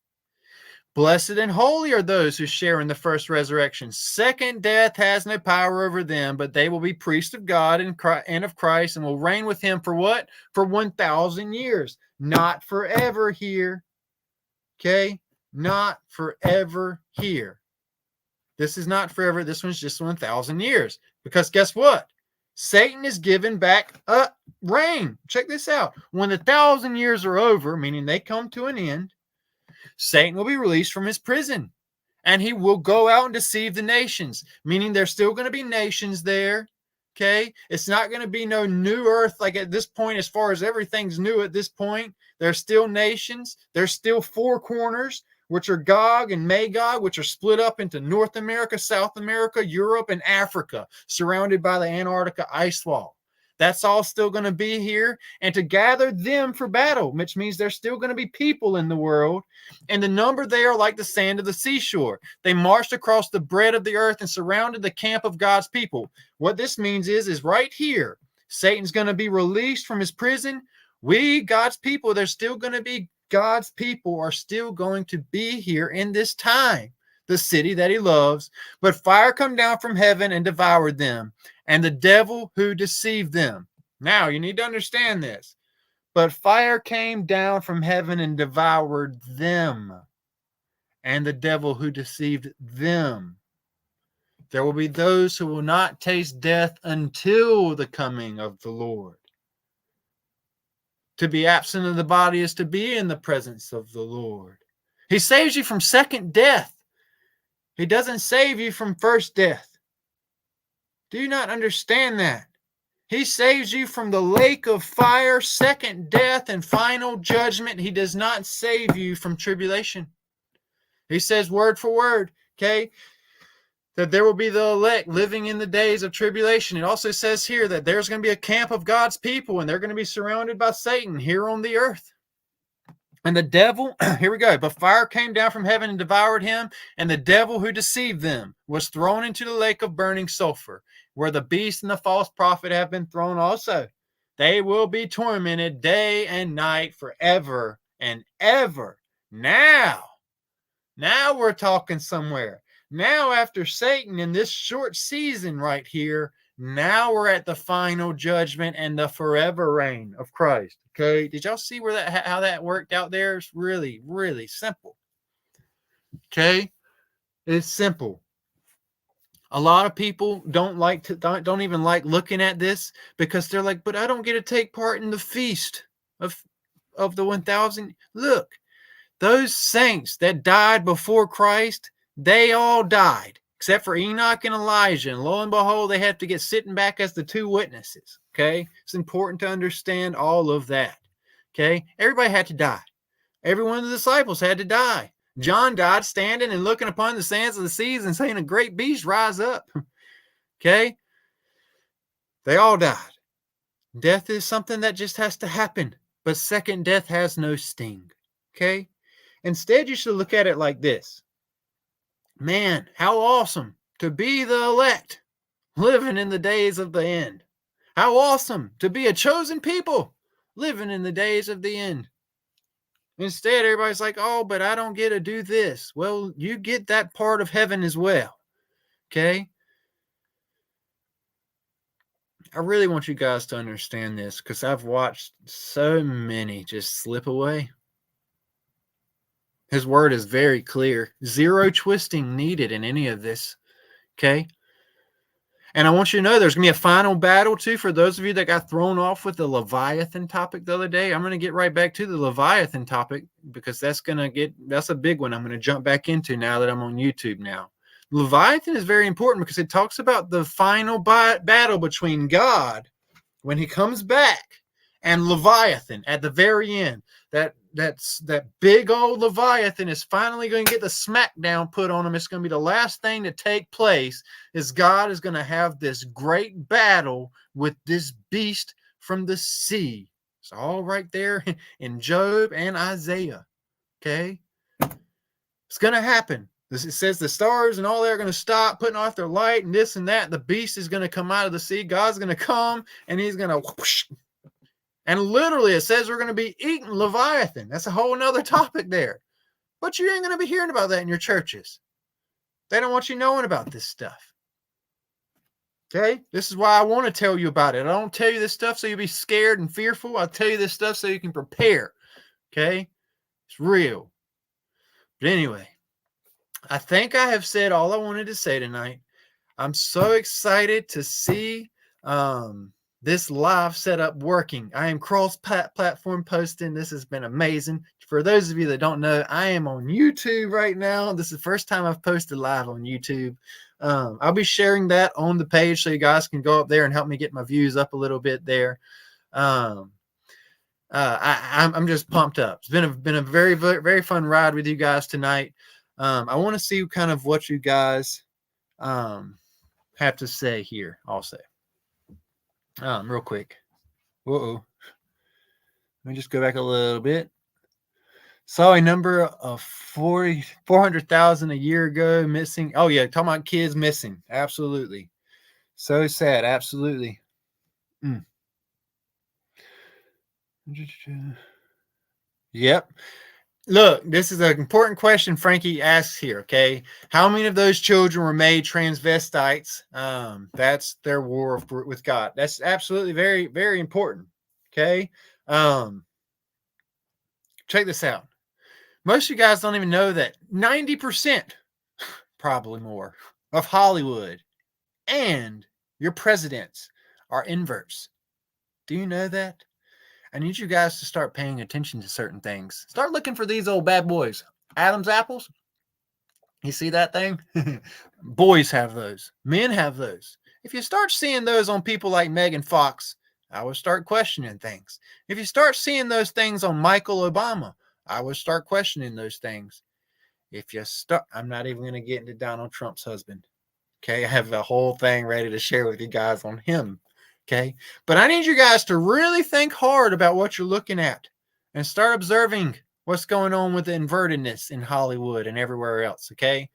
Blessed and holy are those who share in the first resurrection. Second death has no power over them, but they will be priests of God and of Christ and will reign with him for what? For 1,000 years. Not forever here. Okay? Not forever here. This is not forever. This one's just 1,000 years. Because guess what? Satan is given back a reign. Check this out. When the 1,000 years are over, meaning they come to an end, Satan will be released from his prison and he will go out and deceive the nations, meaning there's still going to be nations there. Okay. It's not going to be no new earth. Like at this point, as far as everything's new at this point, there's still nations. There's still four corners, which are Gog and Magog, which are split up into North America, South America, Europe, and Africa, surrounded by the Antarctica ice wall. That's all still going to be here. And to gather them for battle, which means there's still going to be people in the world. And the number they are like the sand of the seashore. They marched across the breadth of the earth and surrounded the camp of God's people. What this means is right here, Satan's going to be released from his prison. We, God's people, there's still going to be God's people are still going to be here in this time, the city that he loves. But fire come down from heaven and devoured them, and the devil who deceived them. Now, you need to understand this. But fire came down from heaven and devoured them, and the devil who deceived them. There will be those who will not taste death until the coming of the Lord. To be absent of the body is to be in the presence of the Lord. He saves you from second death. He doesn't save you from first death. Do you not understand that? He saves you from the lake of fire, second death, and final judgment. He does not save you from tribulation. He says word for word, okay, that there will be the elect living in the days of tribulation. It also says here that there's going to be a camp of God's people, and they're going to be surrounded by Satan here on the earth. And the devil, here we go, but fire came down from heaven and devoured him, and the devil who deceived them was thrown into the lake of burning sulfur, where the beast and the false prophet have been thrown also. They will be tormented day and night forever and ever. Now we're talking somewhere. Now, after Satan in this short season right here, now we're at the final judgment and the forever reign of Christ. Okay, did y'all see where how that worked out there? It's really, really simple. Okay, it's simple. A lot of people don't even like looking at this because they're like, but I don't get to take part in the feast of the 1,000. Look, those saints that died before Christ, they all died, except for Enoch and Elijah. And lo and behold, they have to get sitting back as the two witnesses. Okay? It's important to understand all of that. Okay? Everybody had to die. Every one of the disciples had to die. John died standing and looking upon the sands of the seas and saying, a great beast rise up. Okay? They all died. Death is something that just has to happen. But second death has no sting. Okay? Instead, you should look at it like this. Man, how awesome to be the elect, living in the days of the end. How awesome to be a chosen people, living in the days of the end. Instead, everybody's like, oh, but I don't get to do this. Well, you get that part of heaven as well. Okay? I really want you guys to understand this because I've watched so many just slip away. His word is very clear. Zero twisting needed in any of this. Okay? And I want you to know there's going to be a final battle too for those of you that got thrown off with the Leviathan topic the other day. I'm going to get right back to the Leviathan topic because that's a big one I'm going to jump back into now that I'm on YouTube now. Leviathan is very important because it talks about the final battle between God when he comes back and Leviathan at the very end. That big old Leviathan is finally going to get the smackdown put on him. It's going to be the last thing to take place is God is going to have this great battle with this beast from the sea. It's all right there in Job and Isaiah. Okay? It's going to happen. It says the stars and all that are going to stop putting off their light and this and that. The beast is going to come out of the sea. God's going to come and he's going to whoosh. And literally, it says we're going to be eating Leviathan. That's a whole nother topic there. But you ain't going to be hearing about that in your churches. They don't want you knowing about this stuff. Okay? This is why I want to tell you about it. I don't tell you this stuff so you'll be scared and fearful. I'll tell you this stuff so you can prepare. Okay? It's real. But anyway, I think I have said all I wanted to say tonight. I'm so excited to see this live setup working. I am cross-platform posting. This has been amazing. For those of you that don't know, I am on YouTube right now. This is the first time I've posted live on YouTube. I'll be sharing that on the page so you guys can go up there and help me get my views up a little bit there. I'm just pumped up. It's been a very, very, very fun ride with you guys tonight. I want to see kind of what you guys have to say here also. Real quick. Whoa. Let me just go back a little bit. Saw a number of 400,000 a year ago missing. Oh, yeah. Talking about kids missing. Absolutely. So sad. Absolutely. Yep. Look, this is an important question Frankie asks here, okay? How many of those children were made transvestites? That's their war with God. That's absolutely very, very important, okay? Check this out. Most of you guys don't even know that 90%, probably more, of Hollywood and your presidents are inverts. Do you know that? I need you guys to start paying attention to certain things. Start looking for these old bad boys. Adam's apples. You see that thing? Boys have those. Men have those. If you start seeing those on people like Megan Fox, I would start questioning things. If you start seeing those things on Michael Obama, I would start questioning those things. If you start, I'm not even going to get into Donald Trump's husband. Okay. I have a whole thing ready to share with you guys on him. Okay. But I need you guys to really think hard about what you're looking at and start observing what's going on with the invertedness in Hollywood and everywhere else. Okay.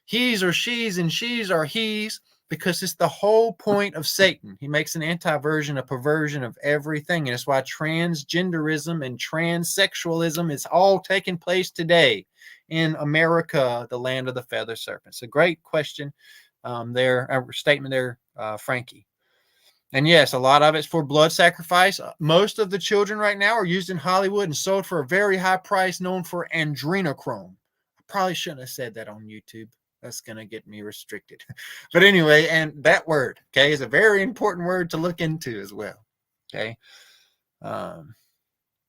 He's or she's and she's are he's, because it's the whole point of Satan. He makes an anti-version, a perversion of everything. And it's why transgenderism and transsexualism is all taking place today in America, the land of the feather serpent. It's a great question statement there, Frankie. And yes, a lot of it's for blood sacrifice. Most of the children right now are used in Hollywood and sold for a very high price, known for adrenochrome. I probably shouldn't have said that on YouTube. That's going to get me restricted. But anyway, and that word, okay, is a very important word to look into as well. Okay.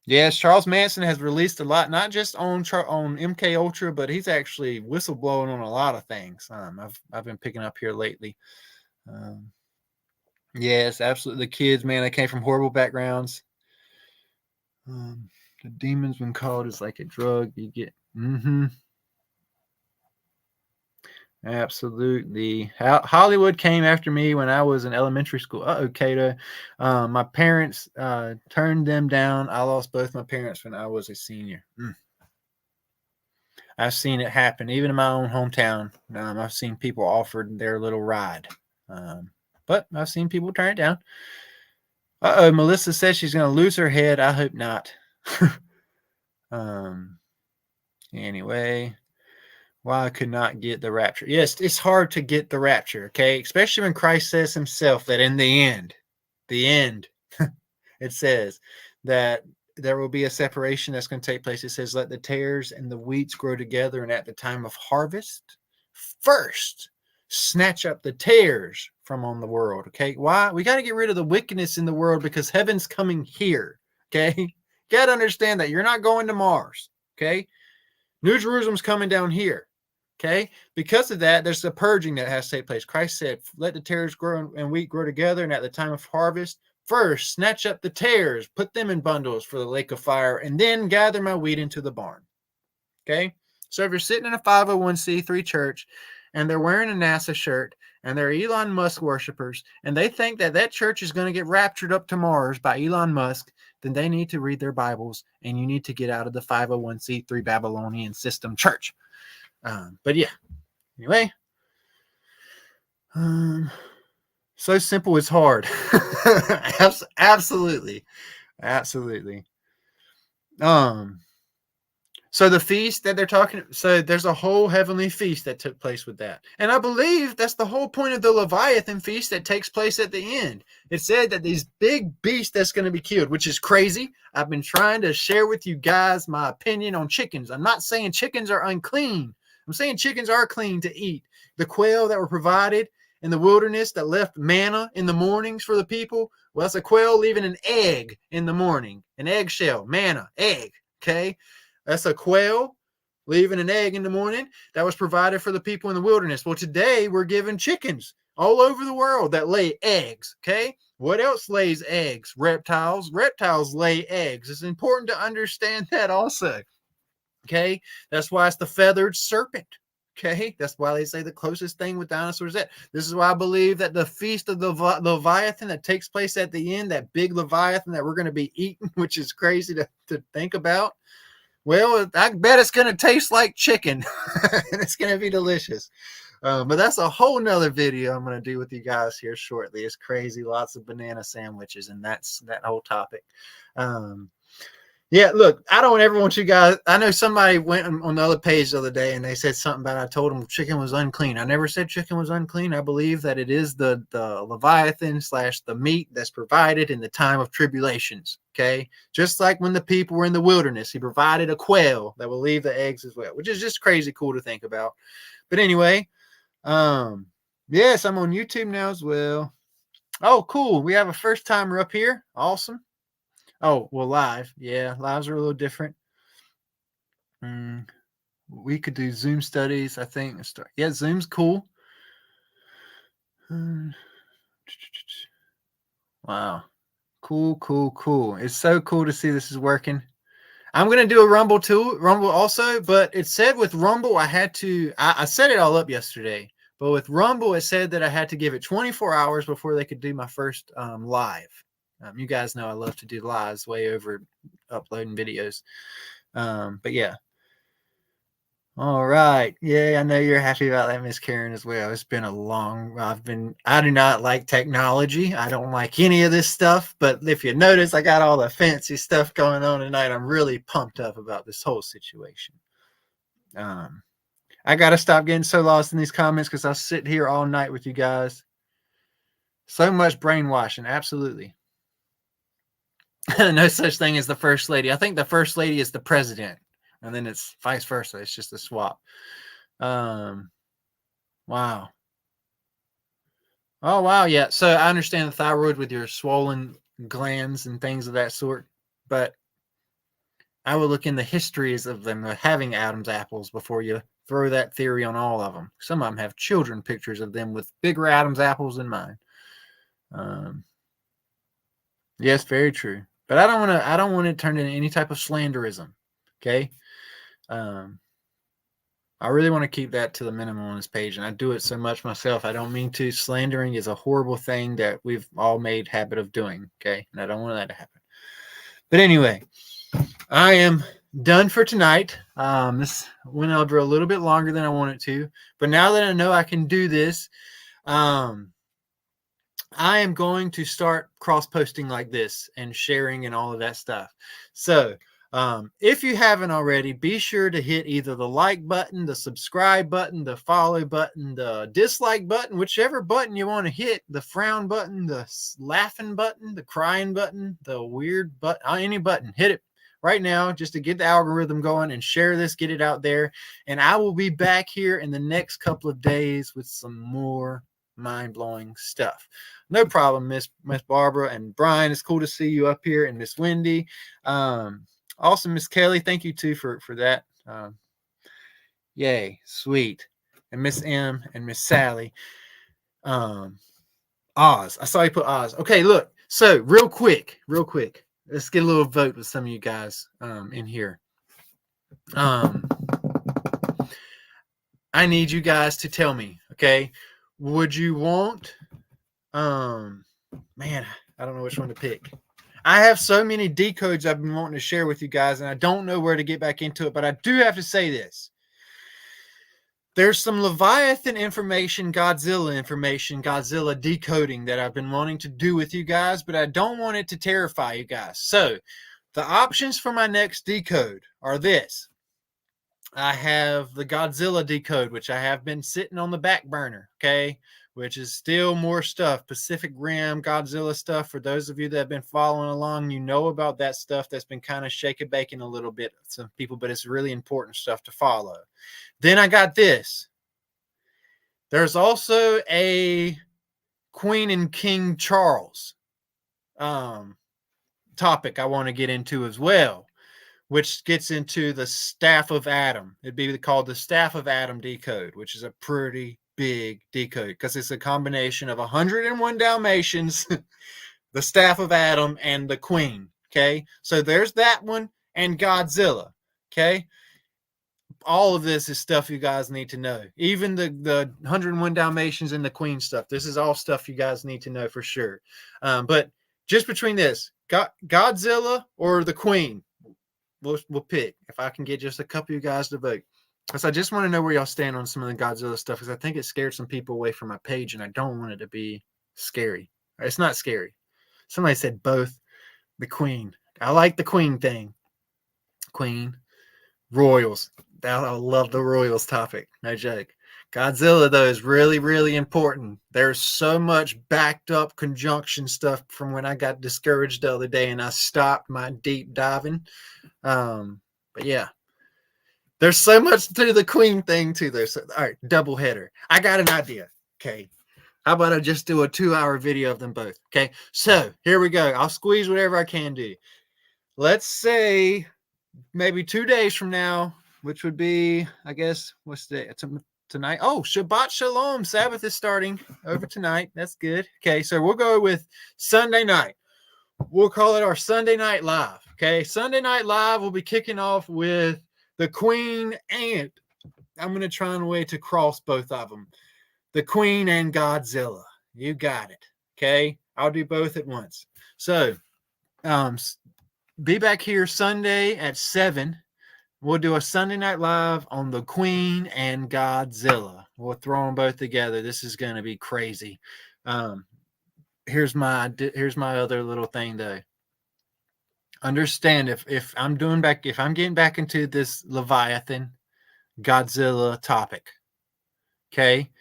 Yes, Charles Manson has released a lot, not just on MK Ultra, but he's actually whistleblowing on a lot of things. I've been picking up here lately. Yes, absolutely. The kids, man, they came from horrible backgrounds. The demons, when called, is like a drug you get. Absolutely. Hollywood came after me when I was in elementary school. Cato. My parents turned them down. I lost both my parents when I was a senior. I've seen it happen, even in my own hometown. I've seen people offered their little ride. But I've seen people turn it down. Melissa says she's going to lose her head. I hope not. Anyway. Why I could not get the rapture. Yes, it's hard to get the rapture, okay? Especially when Christ says himself that in the end, it says that there will be a separation that's going to take place. It says, let the tares and the wheats grow together, and at the time of harvest, first snatch up the tares from on the world, okay? Why? We got to get rid of the wickedness in the world because heaven's coming here, okay? You got to understand that you're not going to Mars, okay? New Jerusalem's coming down here. Okay, because of that, there's a purging that has to take place. Christ said, let the tares grow and wheat grow together, and at the time of harvest, first snatch up the tares, put them in bundles for the lake of fire, and then gather my wheat into the barn. Okay, so if you're sitting in a 501c3 church and they're wearing a NASA shirt and they're Elon Musk worshipers and they think that that church is going to get raptured up to Mars by Elon Musk, then they need to read their Bibles and you need to get out of the 501c3 Babylonian system church. But yeah, anyway, so simple it's hard. Absolutely. So the feast that they're talking, so there's a whole heavenly feast that took place with that. And I believe that's the whole point of the Leviathan feast that takes place at the end. It said that these big beasts that's going to be killed, which is crazy. I've been trying to share with you guys my opinion on chickens. I'm not saying chickens are unclean. I'm saying chickens are clean to eat. The quail that were provided in the wilderness that left manna in the mornings for the people, well, that's a quail leaving an egg in the morning, an eggshell, manna, egg, okay? That's a quail leaving an egg in the morning that was provided for the people in the wilderness. Well, today we're given chickens all over the world that lay eggs, okay? What else lays eggs? Reptiles. Reptiles lay eggs. It's important to understand that also. Okay, that's why it's the feathered serpent. Okay, that's why they say the closest thing with dinosaurs is that. This is why I believe that the feast of the Leviathan that takes place at the end, that big Leviathan that we're going to be eating, which is crazy to think about. Well, I bet it's going to taste like chicken and it's going to be delicious. But that's a whole nother video I'm going to do with you guys here shortly. It's crazy. Lots of banana sandwiches, and that's that whole topic. Yeah, look, I don't ever want you guys. I know somebody went on the other page the other day and they said something about I told them chicken was unclean. I never said chicken was unclean. I believe that it is the Leviathan / the meat that's provided in the time of tribulations. Okay, just like when the people were in the wilderness, he provided a quail that will leave the eggs as well, which is just crazy cool to think about. But anyway, Yes, I'm on YouTube now as well. Oh, cool. We have a first timer up here. Awesome. Oh, well, live. Yeah, lives are a little different. We could do Zoom studies, I think. Yeah, Zoom's cool. Wow. Cool, cool, cool. It's so cool to see this is working. I'm going to do a Rumble too, Rumble also, but it said with Rumble, I set it all up yesterday, but with Rumble, it said that I had to give it 24 hours before they could do my first live. You guys know I love to do lives way over uploading videos. But yeah. All right. Yeah, I know you're happy about that, Miss Karen, as well. It's been I do not like technology. I don't like any of this stuff. But if you notice, I got all the fancy stuff going on tonight. I'm really pumped up about this whole situation. I got to stop getting so lost in these comments because I'll sit here all night with you guys. So much brainwashing. Absolutely. No such thing as the first lady. I think the first lady is the president, and then it's vice versa. It's just a swap. Wow. Oh, wow. Yeah. So I understand the thyroid with your swollen glands and things of that sort, but I would look in the histories of them having Adam's apples before you throw that theory on all of them. Some of them have children pictures of them with bigger Adam's apples than mine. Yes, very true. But I don't want to turn into any type of slanderism. Okay. I really want to keep that to the minimum on this page, and I do it so much myself. I don't mean to. Slandering is a horrible thing that we've all made habit of doing, okay? And I don't want that to happen. But anyway, I am done for tonight. This went over a little bit longer than I wanted to, but now that I know I can do this, I am going to start cross-posting like this and sharing and all of that stuff. So if you haven't already, be sure to hit either the like button, the subscribe button, the follow button, the dislike button, whichever button you want to hit, the frown button, the laughing button, the crying button, the weird button, any button, hit it right now just to get the algorithm going and share this, get it out there. And I will be back here in the next couple of days with some more mind-blowing stuff. No problem, Miss Barbara and Brian. It's cool to see you up here, and Miss Wendy. Awesome, Miss Kelly. Thank you too for that. Yay, sweet. And Miss M and Miss Sally. Oz. I saw you put Oz. Okay, look. So real quick. Let's get a little vote with some of you guys in here. I need you guys to tell me, okay? Would you want man, I don't know which one to pick. I have so many decodes I've been wanting to share with you guys, and I don't know where to get back into it, but I do have to say this. There's some Leviathan information, Godzilla decoding that I've been wanting to do with you guys, but I don't want it to terrify you guys. So the options for my next decode are this. I have the Godzilla decode, which I have been sitting on the back burner, okay? Which is still more stuff, Pacific Rim, Godzilla stuff. For those of you that have been following along, you know about that stuff that's been kind of shake-a-baking a little bit, some people, but it's really important stuff to follow. Then I got this. There's also a Queen and King Charles topic I want to get into as well, which gets into the Staff of Adam. It'd be called the Staff of Adam decode, which is a pretty big decode because it's a combination of 101 Dalmatians, the Staff of Adam, and the Queen. Okay, so there's that one and Godzilla. Okay, all of this is stuff you guys need to know. Even the 101 Dalmatians and the Queen stuff. This is all stuff you guys need to know for sure. But just between this, Godzilla or the Queen, we'll pick. If I can get just a couple of you guys to vote. Because I just want to know where y'all stand on some of the Godzilla stuff, because I think it scared some people away from my page, and I don't want it to be scary. It's not scary. Somebody said both. The Queen. I like the Queen thing. Queen. Royals. I love the Royals topic. No joke. Godzilla, though, is really, really important. There's so much backed up conjunction stuff from when I got discouraged the other day and I stopped my deep diving. But yeah. There's so much to the queen thing too. There's all right, double header. I got an idea. Okay. How about I just do a 2-hour video of them both? Okay. So here we go. I'll squeeze whatever I can do. Let's say maybe 2 days from now, which would be, I guess, what's the day? Tonight? Oh, Shabbat Shalom. Sabbath is starting over tonight. That's good. Okay. So we'll go with Sunday night. We'll call it our Sunday Night Live. Okay. Sunday Night Live will be kicking off with the Queen, and I'm going to try a way to cross both of them. The Queen and Godzilla. You got it. Okay. I'll do both at once. So, be back here Sunday at 7. We'll do a Sunday Night Live on the Queen and Godzilla. We'll throw them both together. This is going to be crazy. Here's my other little thing though. Understand if I'm getting back into this Leviathan Godzilla topic, okay,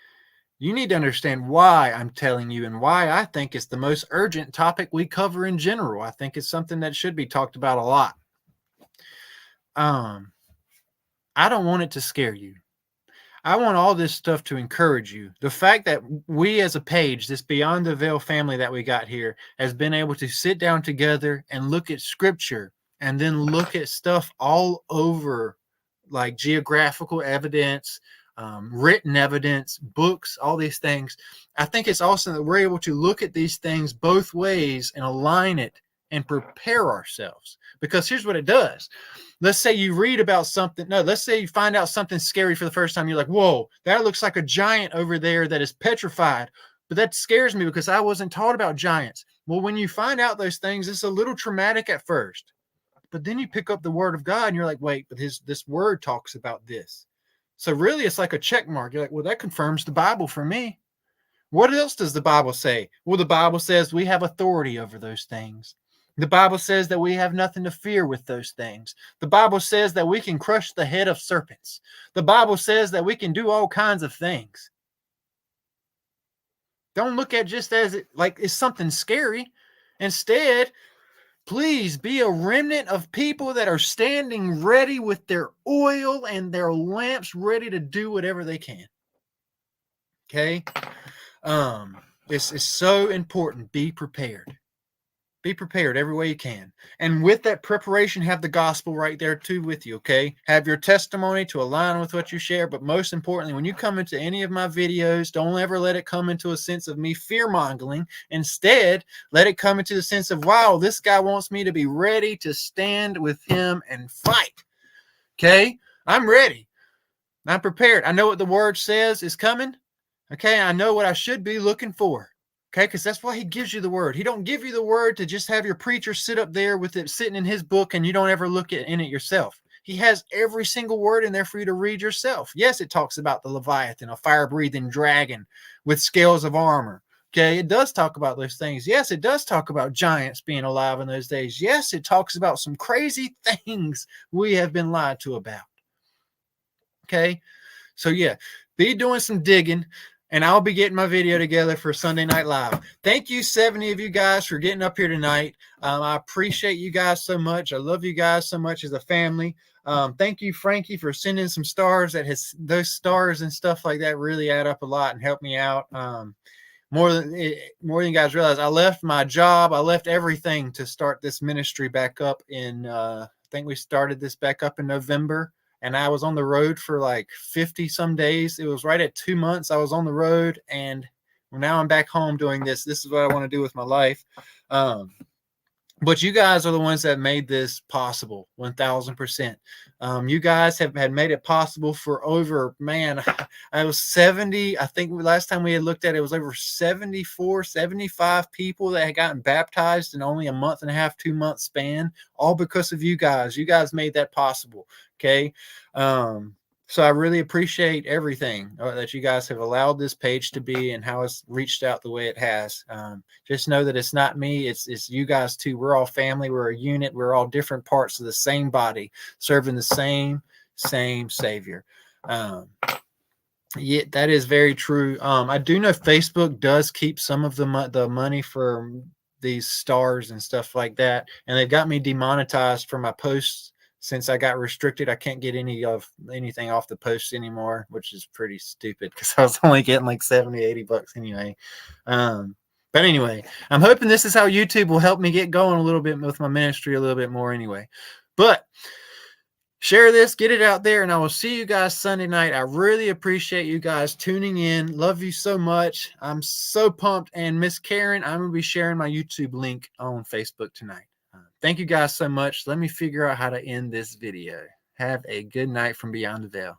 you need to understand why I'm telling you and why I think it's the most urgent topic we cover in general. I think it's something that should be talked about a lot. I don't want it to scare you. I want all this stuff to encourage you. The fact that we as a page, this Beyond the Veil family that we got here, has been able to sit down together and look at scripture and then look at stuff all over, like geographical evidence, written evidence, books, all these things. I think it's awesome that we're able to look at these things both ways and align it and prepare ourselves. Because here's what it does. Let's say you read about something. No, let's say you find out something scary for the first time. You're like, whoa, that looks like a giant over there that is petrified. But that scares me because I wasn't taught about giants. Well, when you find out those things, it's a little traumatic at first. But then you pick up the word of God and you're like, wait, but this word talks about this. So really, it's like a check mark. You're like, well, that confirms the Bible for me. What else does the Bible say? Well, the Bible says we have authority over those things. The Bible says that we have nothing to fear with those things. The Bible says that we can crush the head of serpents. The Bible says that we can do all kinds of things. Don't look at just as it like it's something scary. Instead, please be a remnant of people that are standing ready with their oil and their lamps ready to do whatever they can. Okay? This is so important. Be prepared. Be prepared every way you can. And with that preparation, have the gospel right there too with you, okay? Have your testimony to align with what you share. But most importantly, when you come into any of my videos, don't ever let it come into a sense of me fear-mongering. Instead, let it come into the sense of, wow, this guy wants me to be ready to stand with him and fight. Okay? I'm ready. I'm prepared. I know what the word says is coming. Okay? I know what I should be looking for. Okay, because that's why he gives you the word. He don't give you the word to just have your preacher sit up there with it sitting in his book and you don't ever look in it yourself. He has every single word in there for you to read yourself. Yes, it talks about the Leviathan, a fire-breathing dragon with scales of armor. Okay, it does talk about those things. Yes, it does talk about giants being alive in those days. Yes, it talks about some crazy things we have been lied to about. Okay, so yeah, be doing some digging. And I'll be getting my video together for Sunday Night Live. Thank you, 70 of you guys, for getting up here tonight. I appreciate you guys so much. I love you guys so much as a family. Thank you, Frankie, for sending some stars. Those stars and stuff like that really add up a lot and help me out. More than you guys realize. I left my job. I left everything to start this ministry back up in, I think we started this back up in November. And I was on the road for like 50 some days. It was right at 2 months I was on the road. And now I'm back home doing this. This is what I want to do with my life. But you guys are the ones that made this possible, 1,000%. You guys had made it possible for over, man, I was 70. I think last time we had looked at it, it was over 74, 75 people that had gotten baptized in only a month and a half, 2 month span, all because of you guys. You guys made that possible. Okay. So I really appreciate everything that you guys have allowed this page to be and how it's reached out the way it has. Just know that it's not me. It's you guys too. We're all family. We're a unit. We're all different parts of the same body, serving the same Savior. Yeah, that is very true. I do know Facebook does keep some of the money for these stars and stuff like that. And they've got me demonetized for my posts since I got restricted, I can't get anything off the post anymore, which is pretty stupid because I was only getting like 70, 80 bucks anyway. But anyway, I'm hoping this is how YouTube will help me get going a little bit with my ministry a little bit more anyway. But share this, get it out there, and I will see you guys Sunday night. I really appreciate you guys tuning in. Love you so much. I'm so pumped. And Miss Karen, I'm going to be sharing my YouTube link on Facebook tonight. Thank you guys so much. Let me figure out how to end this video. Have a good night from beyond the veil.